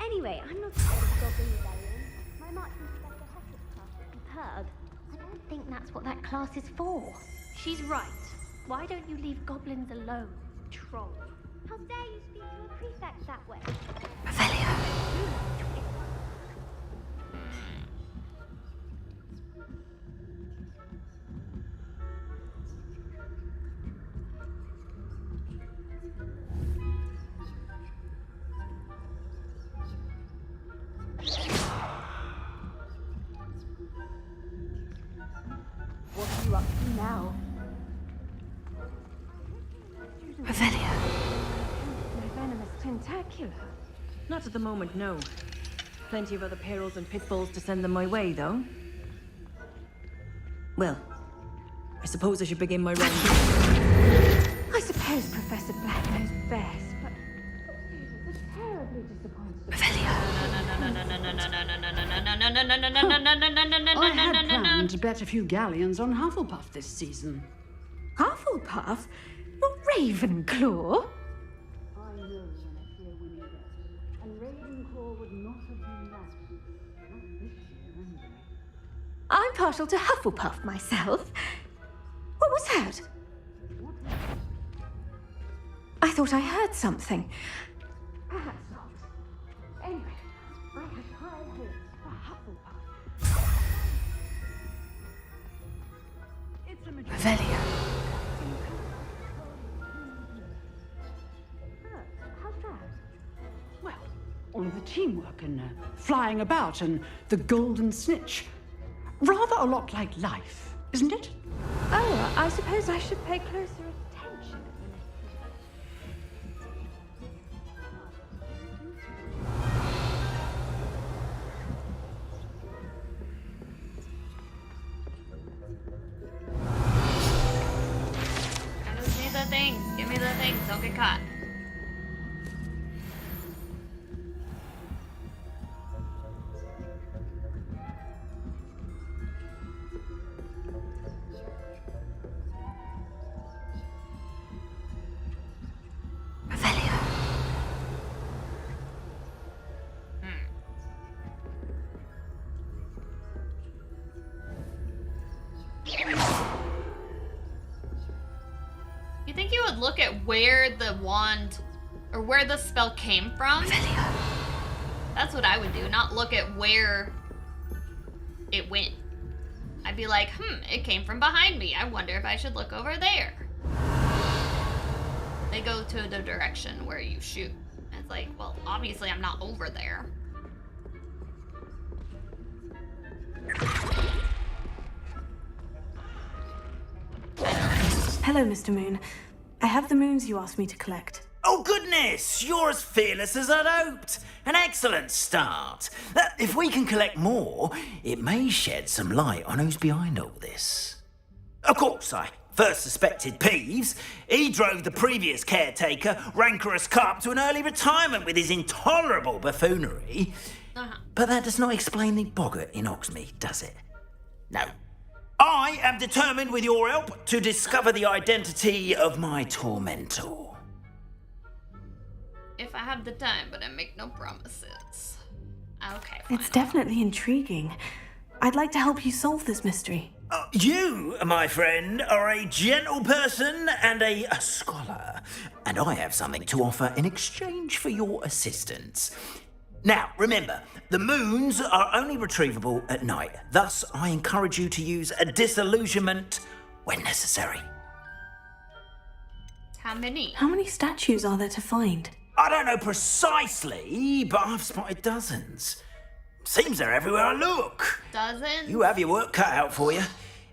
Speaker 19: Anyway, I'm not scared of Goblin Rebellion. My marksman Professor Hufflepuff superb.
Speaker 7: I don't think that's what that class is for.
Speaker 19: She's right. Why don't you leave goblins alone, troll? How dare you speak to a prefect that way?
Speaker 15: What are you up to now?
Speaker 2: Revelio.
Speaker 15: My venomous tentacular. Not at the moment, no. Plenty of other perils and pitfalls to send them my way, though. Well, I suppose I should begin my round. I suppose Professor Black knows best, but I was terribly disappointed.
Speaker 1: I
Speaker 20: had planned to bet a few galleons on Hufflepuff this season.
Speaker 15: Hufflepuff? Not Ravenclaw?
Speaker 20: I know when I hear winning bets, and Ravenclaw would not have been that. Not this year, anyway.
Speaker 15: I'm partial to Hufflepuff myself. What was that? I thought I heard something. Perhaps not. Anyway, I have high hopes for Hufflepuff. It's a
Speaker 2: Revelio.
Speaker 15: How's that?
Speaker 20: Well, all of the teamwork and flying about and the golden snitch. Rather a lot like life, isn't it?
Speaker 15: Oh, I suppose I should pay closer attention.
Speaker 1: me the things, don't get caught. You think you would look at where the wand or where the spell came from? That's what I would do, not look at where it went. I'd be like, it came from behind me. I wonder if I should look over there. They go to the direction where you shoot. And it's like, well, obviously I'm not over there.
Speaker 2: Hello, Mr. Moon. I have the moons you asked me to collect.
Speaker 10: Oh, goodness! You're as fearless as I'd hoped. An excellent start. If we can collect more, it may shed some light on who's behind all this. Of course, I first suspected Peeves. He drove the previous caretaker, Rancorous Carp, to an early retirement with his intolerable buffoonery. But that does not explain the boggart in Oxmead, does it? No. I am determined, with your help, to discover the identity of my tormentor.
Speaker 1: If I have the time, but I make no promises. Okay, fine.
Speaker 2: It's definitely intriguing. I'd like to help you solve this mystery.
Speaker 10: You, my friend, are a gentle person and a scholar, and I have something to offer in exchange for your assistance. Now, remember, the moons are only retrievable at night. Thus, I encourage you to use a disillusionment when necessary.
Speaker 1: How many?
Speaker 2: How many statues are there to find?
Speaker 10: I don't know precisely, but I've spotted dozens. Seems they're everywhere I look.
Speaker 1: Dozens?
Speaker 10: You have your work cut out for you,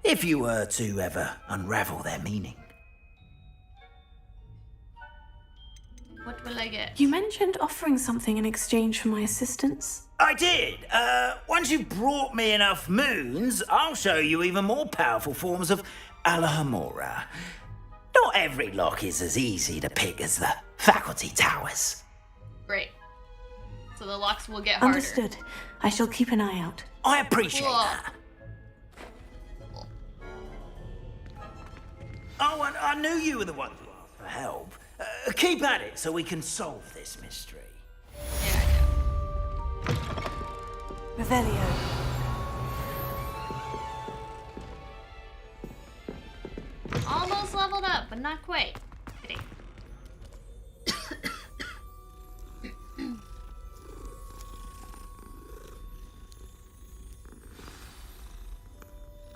Speaker 10: if you were to ever unravel their meaning.
Speaker 1: What will I get?
Speaker 2: You mentioned offering something in exchange for my assistance.
Speaker 10: I did. Once you've brought me enough moons, I'll show you even more powerful forms of Alohomora. Not every lock is as easy to pick as the faculty towers.
Speaker 1: Great. So the locks will get harder.
Speaker 2: Understood. I shall keep an eye out.
Speaker 10: I appreciate that. Oh, and I knew you were the one to ask for help. Keep at it so we can solve this mystery.
Speaker 2: Revelio.
Speaker 1: Almost leveled up, but not quite. Kidding.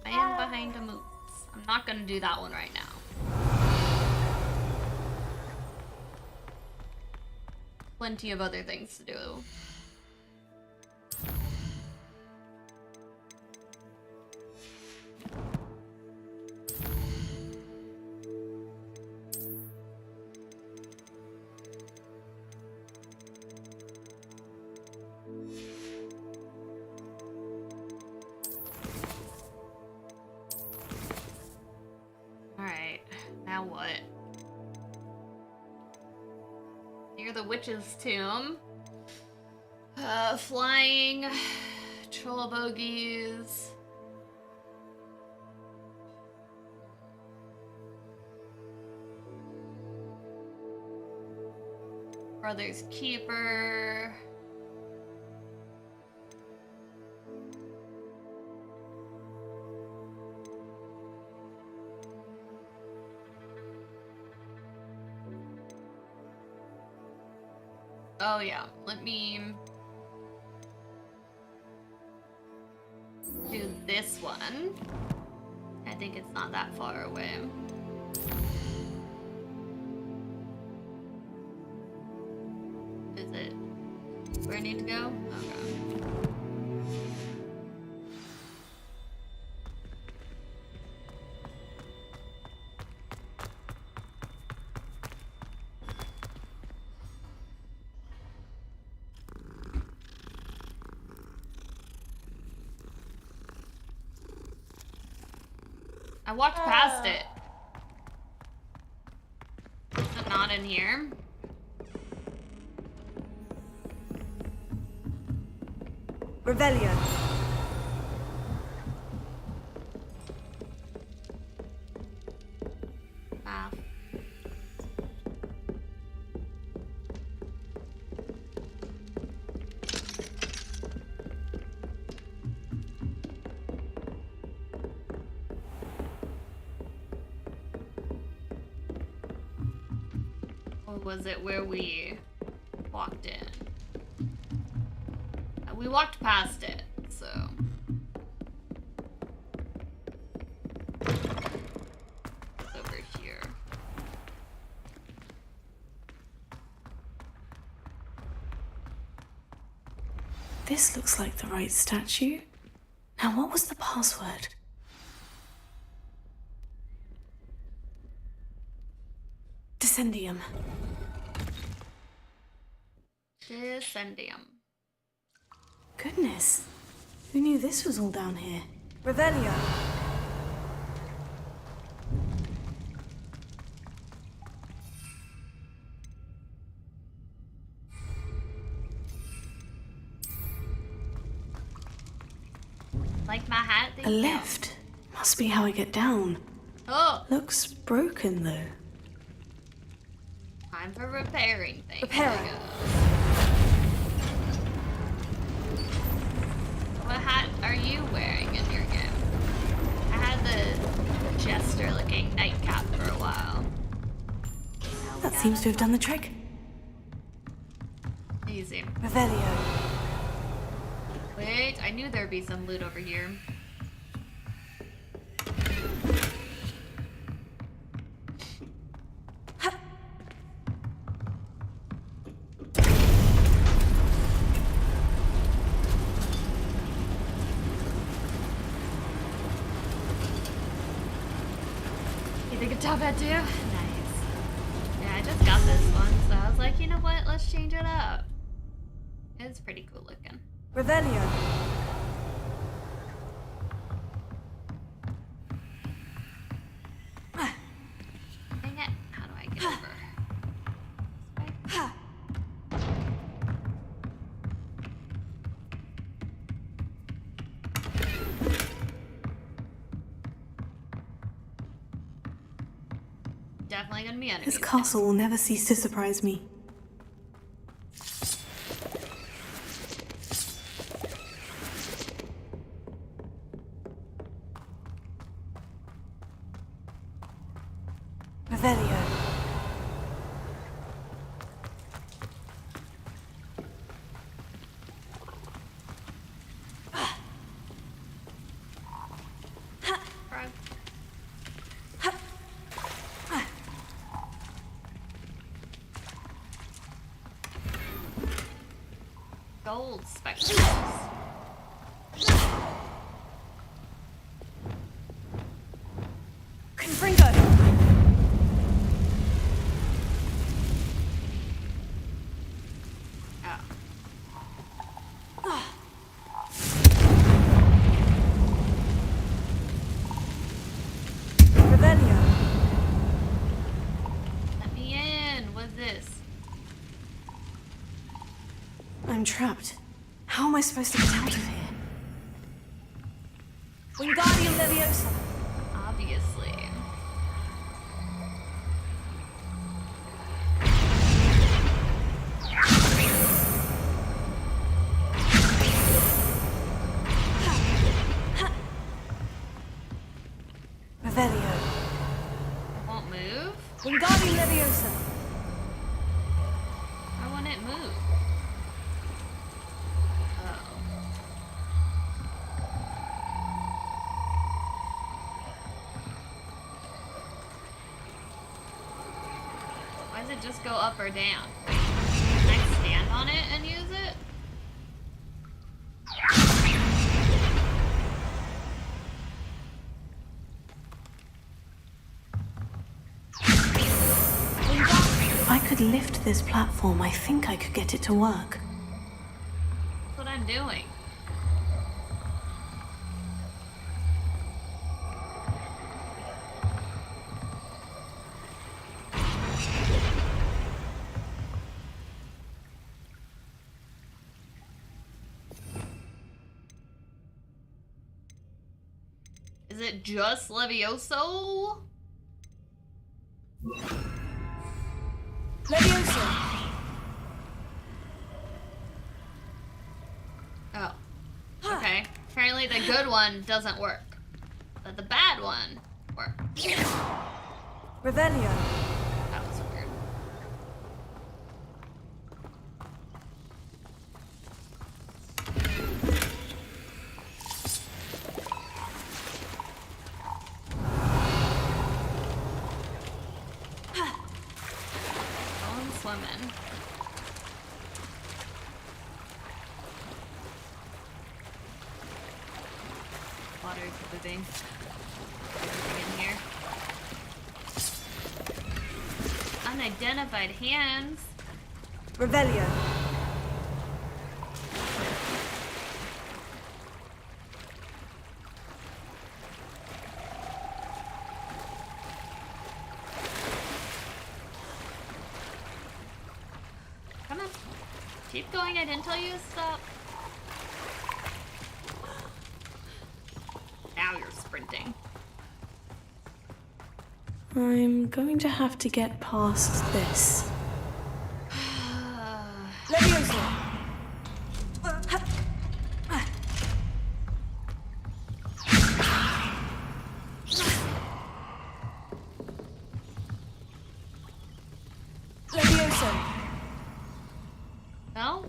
Speaker 1: I am behind the moves. I'm not gonna do that one right now. Plenty of other things to do. Alright, now what? Near the witch's tomb. Flying. Troll bogies. Brother's Keeper. Oh yeah, let me do this one. I think it's not that far away. Is it where I need to go? Okay. I walked past it. Not in here.
Speaker 15: Revelio.
Speaker 1: Wow. Or was it where we walked in? We walked past it, so. It's over here.
Speaker 2: This looks like the right statue. Now, what was the password? Descendium.
Speaker 1: Descendium.
Speaker 2: Goodness. Who knew this was all down here?
Speaker 15: Revelio.
Speaker 1: Like my hat?
Speaker 2: A lift. Must be how I get down.
Speaker 1: Oh!
Speaker 2: Looks broken, though.
Speaker 1: Time for repairing things.
Speaker 15: Repairing.
Speaker 1: What hat are you wearing in your game? I had the jester-looking nightcap for a while.
Speaker 2: That seems to have done the trick.
Speaker 1: Easy.
Speaker 2: Revelio.
Speaker 1: Wait, I knew there'd be some loot over here. You think a top hat too? Nice. Yeah, I just got this one, so I was like, you know what? Let's change it up. It's pretty cool looking.
Speaker 15: Revelio.
Speaker 1: Dang it. How do I get over? Definitely gonna be enemies.
Speaker 2: This castle will never cease to surprise me. Revelio.
Speaker 1: Gold spectacles.
Speaker 15: Confringo. Revelio.
Speaker 1: Let me in. What's this?
Speaker 2: I'm trapped. How am I supposed to get out of here?
Speaker 15: Wingardium Leviosa.
Speaker 1: Obviously.
Speaker 2: Revelio.
Speaker 1: Won't move?
Speaker 15: Wingardium Leviosa.
Speaker 1: Why won't it move? Why does it just go up or down? Can I stand on it and use it?
Speaker 2: If I could lift this platform, I think I could get it to work.
Speaker 1: That's what I'm doing. Is it just Levioso?
Speaker 8: Leviosa!
Speaker 1: Oh. Okay. Apparently the good one doesn't work. But the bad one works.
Speaker 8: Revelio.
Speaker 1: That was weird. Going swimming. Water's moving. Everything in here. Unidentified hands.
Speaker 8: Revelio.
Speaker 1: Come on. Keep going. I didn't tell you to stop. Now you're sprinting.
Speaker 2: I'm going to have to get past this.
Speaker 8: Leviosa. Leviosa.
Speaker 1: No?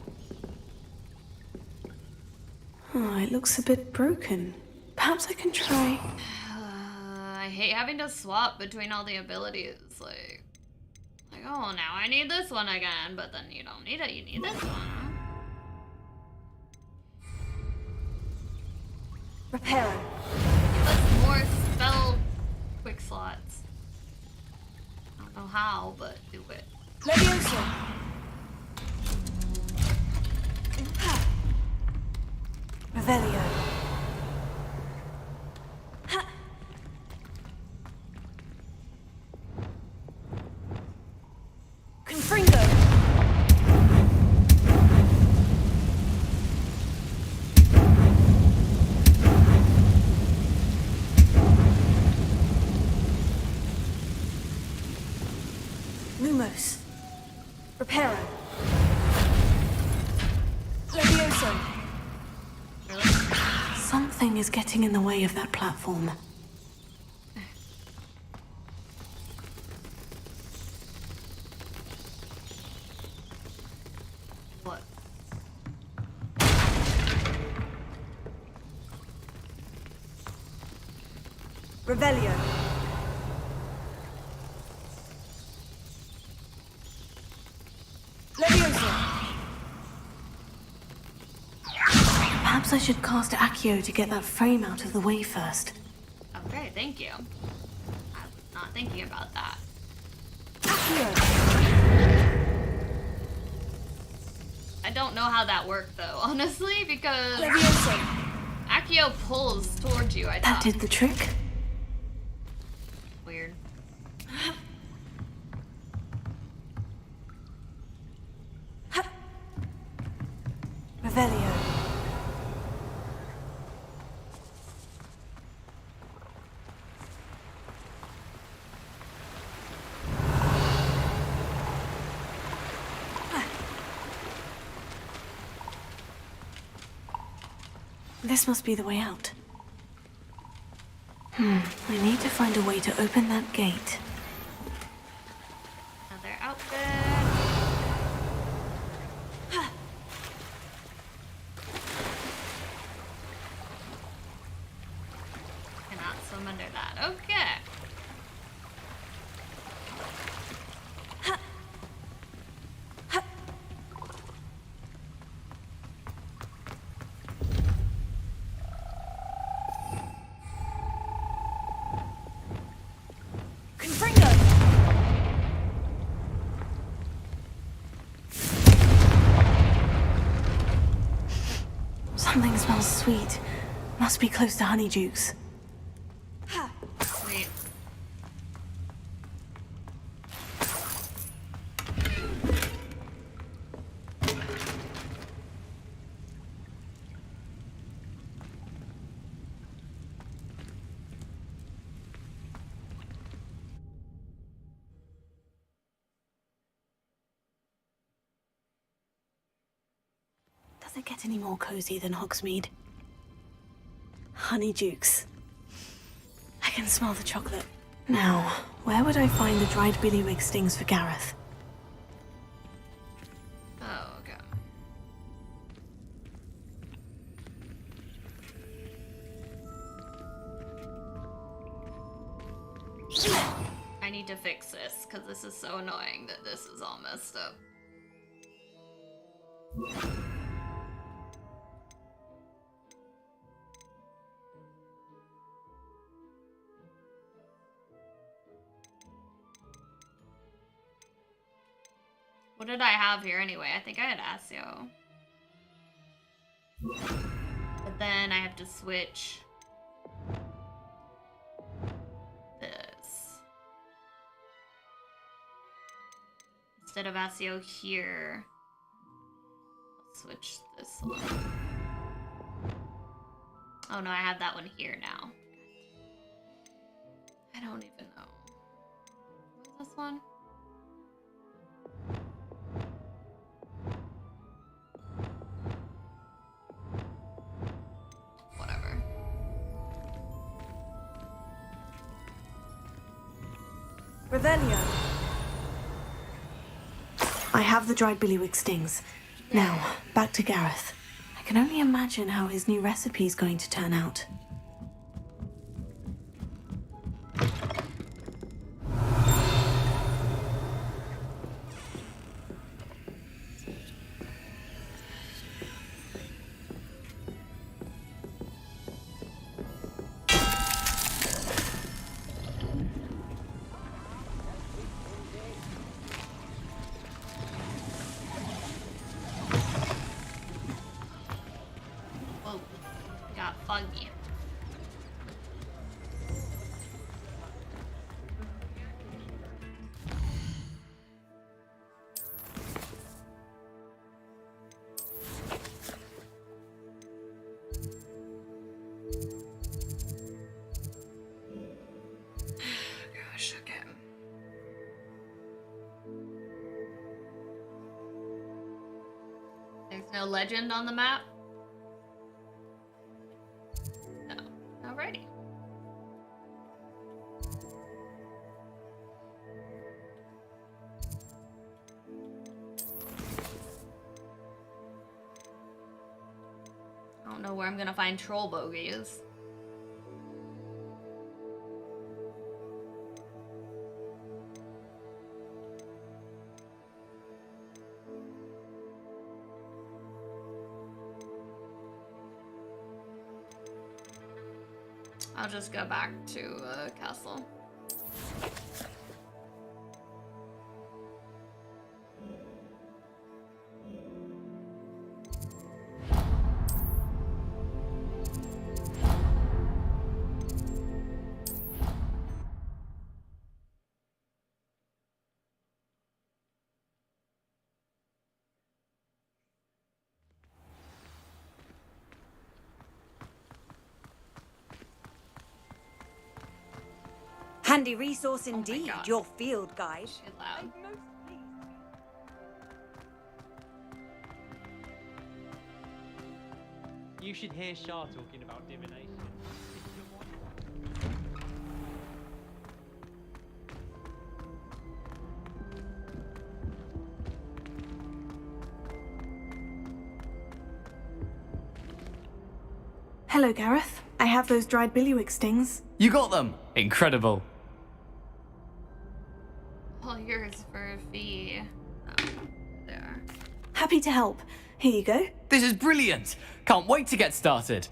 Speaker 2: Oh, it looks a bit broken. Perhaps I can try.
Speaker 1: I hate having to swap between all the abilities. Like, oh, now I need this one again, but then you don't need it. You need this one.
Speaker 8: Reparo.
Speaker 1: Give us more spell quick slots. I don't know how, but do it.
Speaker 8: Leviosa. Revelio. Confringo. Lumos. Reparo. Leviosa.
Speaker 2: Something is getting in the way of that platform.
Speaker 1: What?
Speaker 8: Revelio. Leviosa.
Speaker 2: Perhaps I should cast Accio to get that frame out of the way first.
Speaker 1: Okay, thank you. I was not thinking about that. I don't know how that worked though, honestly, because Accio pulls towards you, I thought.
Speaker 2: That did the trick.
Speaker 1: Weird.
Speaker 8: Revelio.
Speaker 2: This must be the way out. I need to find a way to open that gate.
Speaker 1: Another outfit. Cannot swim under that. Okay.
Speaker 2: Something smells sweet. Must be close to Honeydukes.
Speaker 1: Sweet.
Speaker 2: it get any more cozy than Hogsmeade? Honeydukes. I can smell the chocolate. Now, where would I find the dried billywig stings for Gareth?
Speaker 1: Oh, okay. I need to fix this, because this is so annoying that this is all messed up. What did I have here anyway? I think I had Asio. But then I have to switch this. Instead of Asio here, I'll switch this one. Oh no, I have that one here now. I don't even know. What is this one? Whatever.
Speaker 2: Revelio. I have the dried billywig stings. Now, back to Gareth. I can only imagine how his new recipe is going to turn out.
Speaker 1: Whoa, got foggy. Gosh, okay. There's no legend on the map? No. Alrighty. I don't know where I'm gonna find troll bogies. I'll just go back to castle.
Speaker 11: Handy resource indeed, your field guide.
Speaker 1: Loud.
Speaker 17: You should hear Shah talking about divination.
Speaker 2: Hello, Gareth. I have those dried billywig stings.
Speaker 14: You got them! Incredible.
Speaker 1: All yours for a fee. Oh, there.
Speaker 2: Happy to help. Here you go.
Speaker 14: This is brilliant! Can't wait to get started.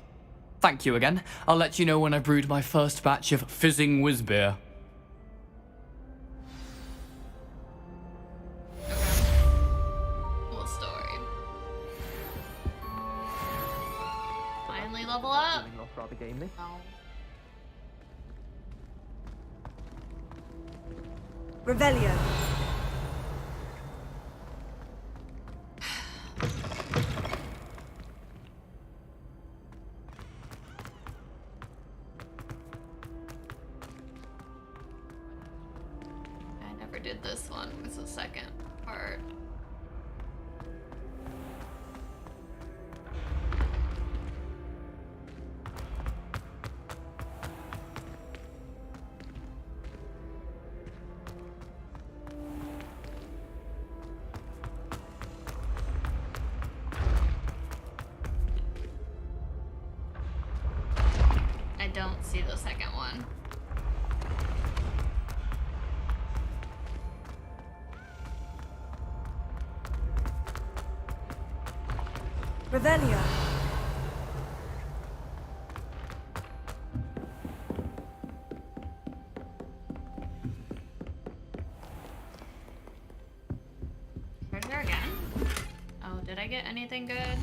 Speaker 14: Thank you again. I'll let you know when I brewed my first batch of fizzing whiz beer.
Speaker 1: Cool story. Finally level up.
Speaker 17: Rather gamely.
Speaker 1: Oh.
Speaker 8: Revelio.
Speaker 1: I never did this one. It's the second part. see the second one.
Speaker 8: Revelio.
Speaker 1: Treasure again? Oh, did I get anything good? A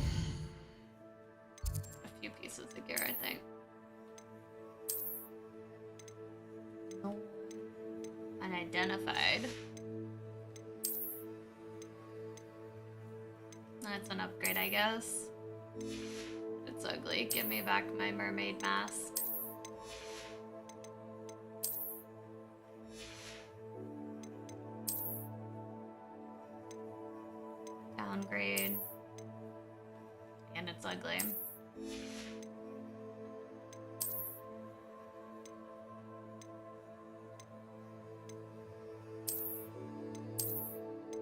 Speaker 1: few pieces of gear, I think. No. Unidentified. That's an upgrade, I guess. It's ugly. Give me back my mermaid mask. Downgrade. And it's ugly.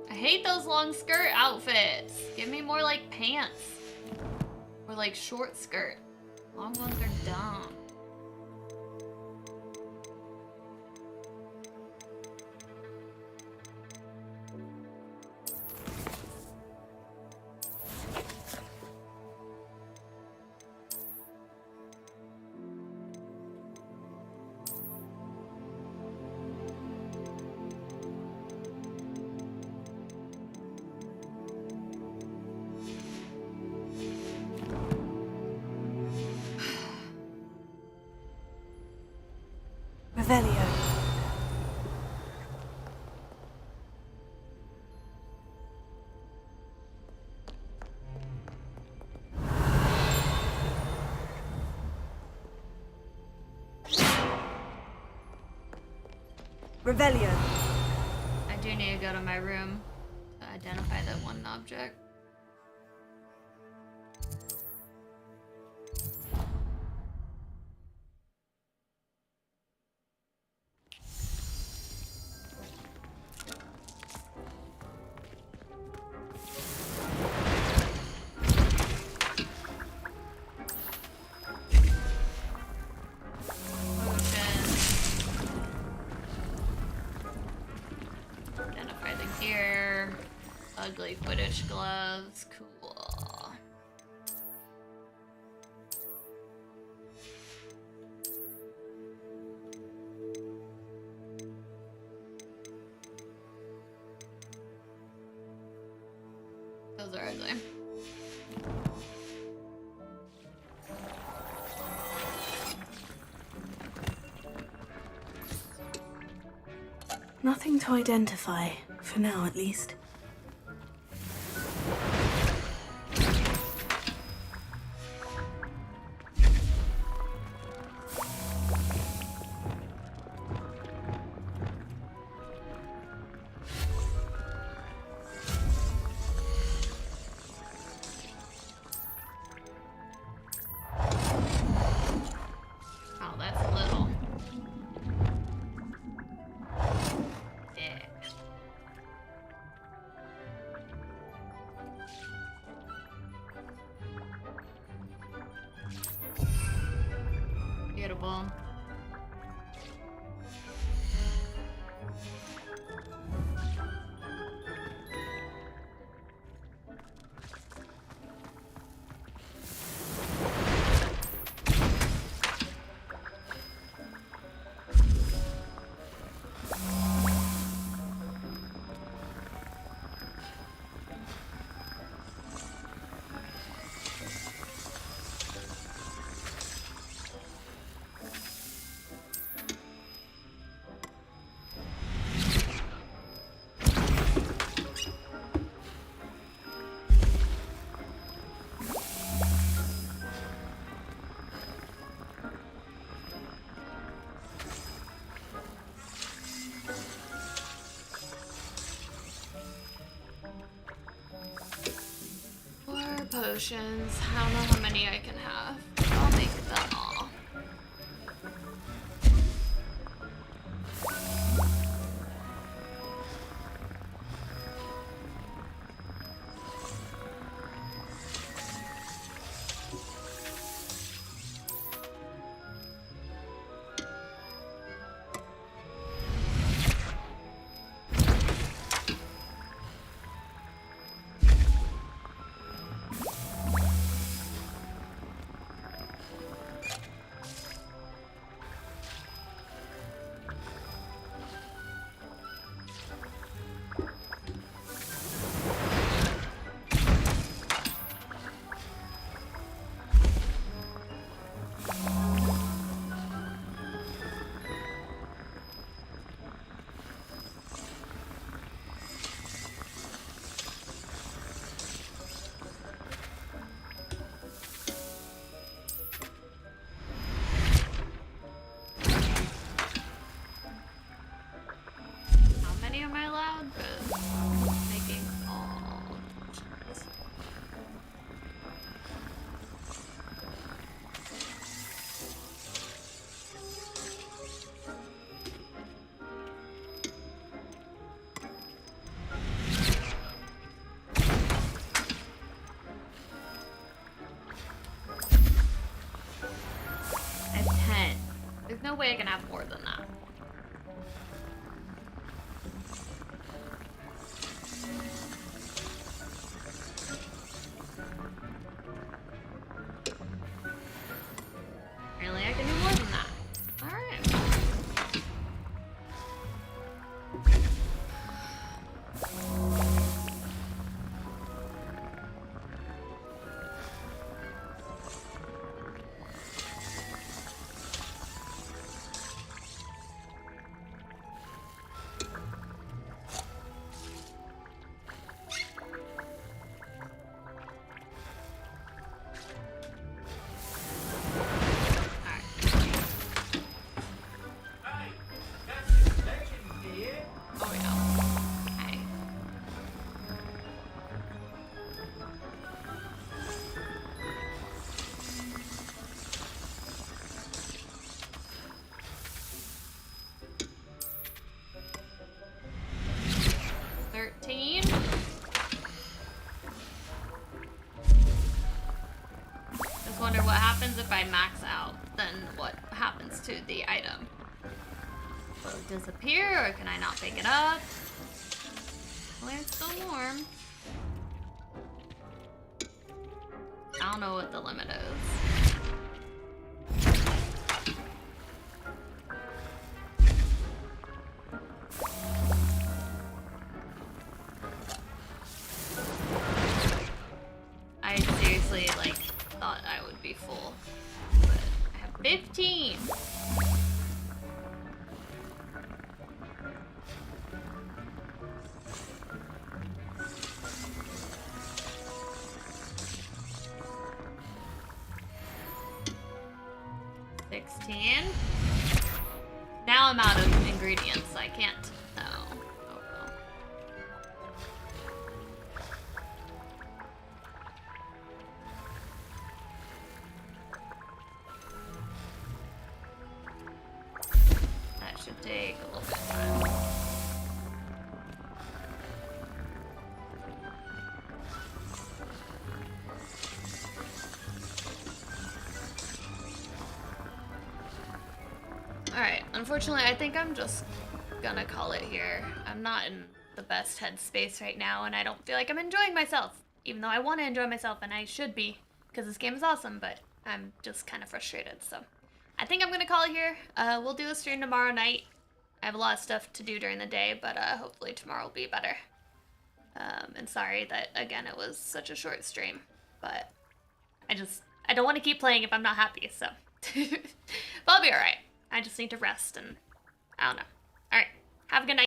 Speaker 1: I hate those long skirt outfits. Give me more like pants. Or like short skirt. Long ones are dumb.
Speaker 8: Revelio. Revelio.
Speaker 1: I do need to go to my room to identify that one object. Identify the gear. Ugly Quidditch gloves. Cool. Those are ugly.
Speaker 2: Nothing to identify, for now at least.
Speaker 1: Oh, that's little. Beautiful. Potions. I don't know how many I can have. I'll make them all. progress. Making all. I have 10. There's no way I can have more than that. Really, I can do more than that. Alright. Oh yeah. Okay. $13. Just wonder what happens if I max out. Then what happens to the item? Will it disappear, or can I not pick it up? Well, it's still warm. I don't know what the limit is. I seriously, like, thought I would be full. But I have 15. Now I'm out of ingredients. I can't. No. Oh well. That should take a little bit of time. Alright, unfortunately, I think I'm just gonna call it here. I'm not in the best headspace right now, and I don't feel like I'm enjoying myself. Even though I want to enjoy myself, and I should be, because this game is awesome, but I'm just kind of frustrated, so. I think I'm gonna call it here. We'll do a stream tomorrow night. I have a lot of stuff to do during the day, but hopefully tomorrow will be better. And sorry that, again, it was such a short stream, but I don't want to keep playing if I'm not happy, so. But I'll be alright. I just need to rest, and I don't know. Alright, have a good night.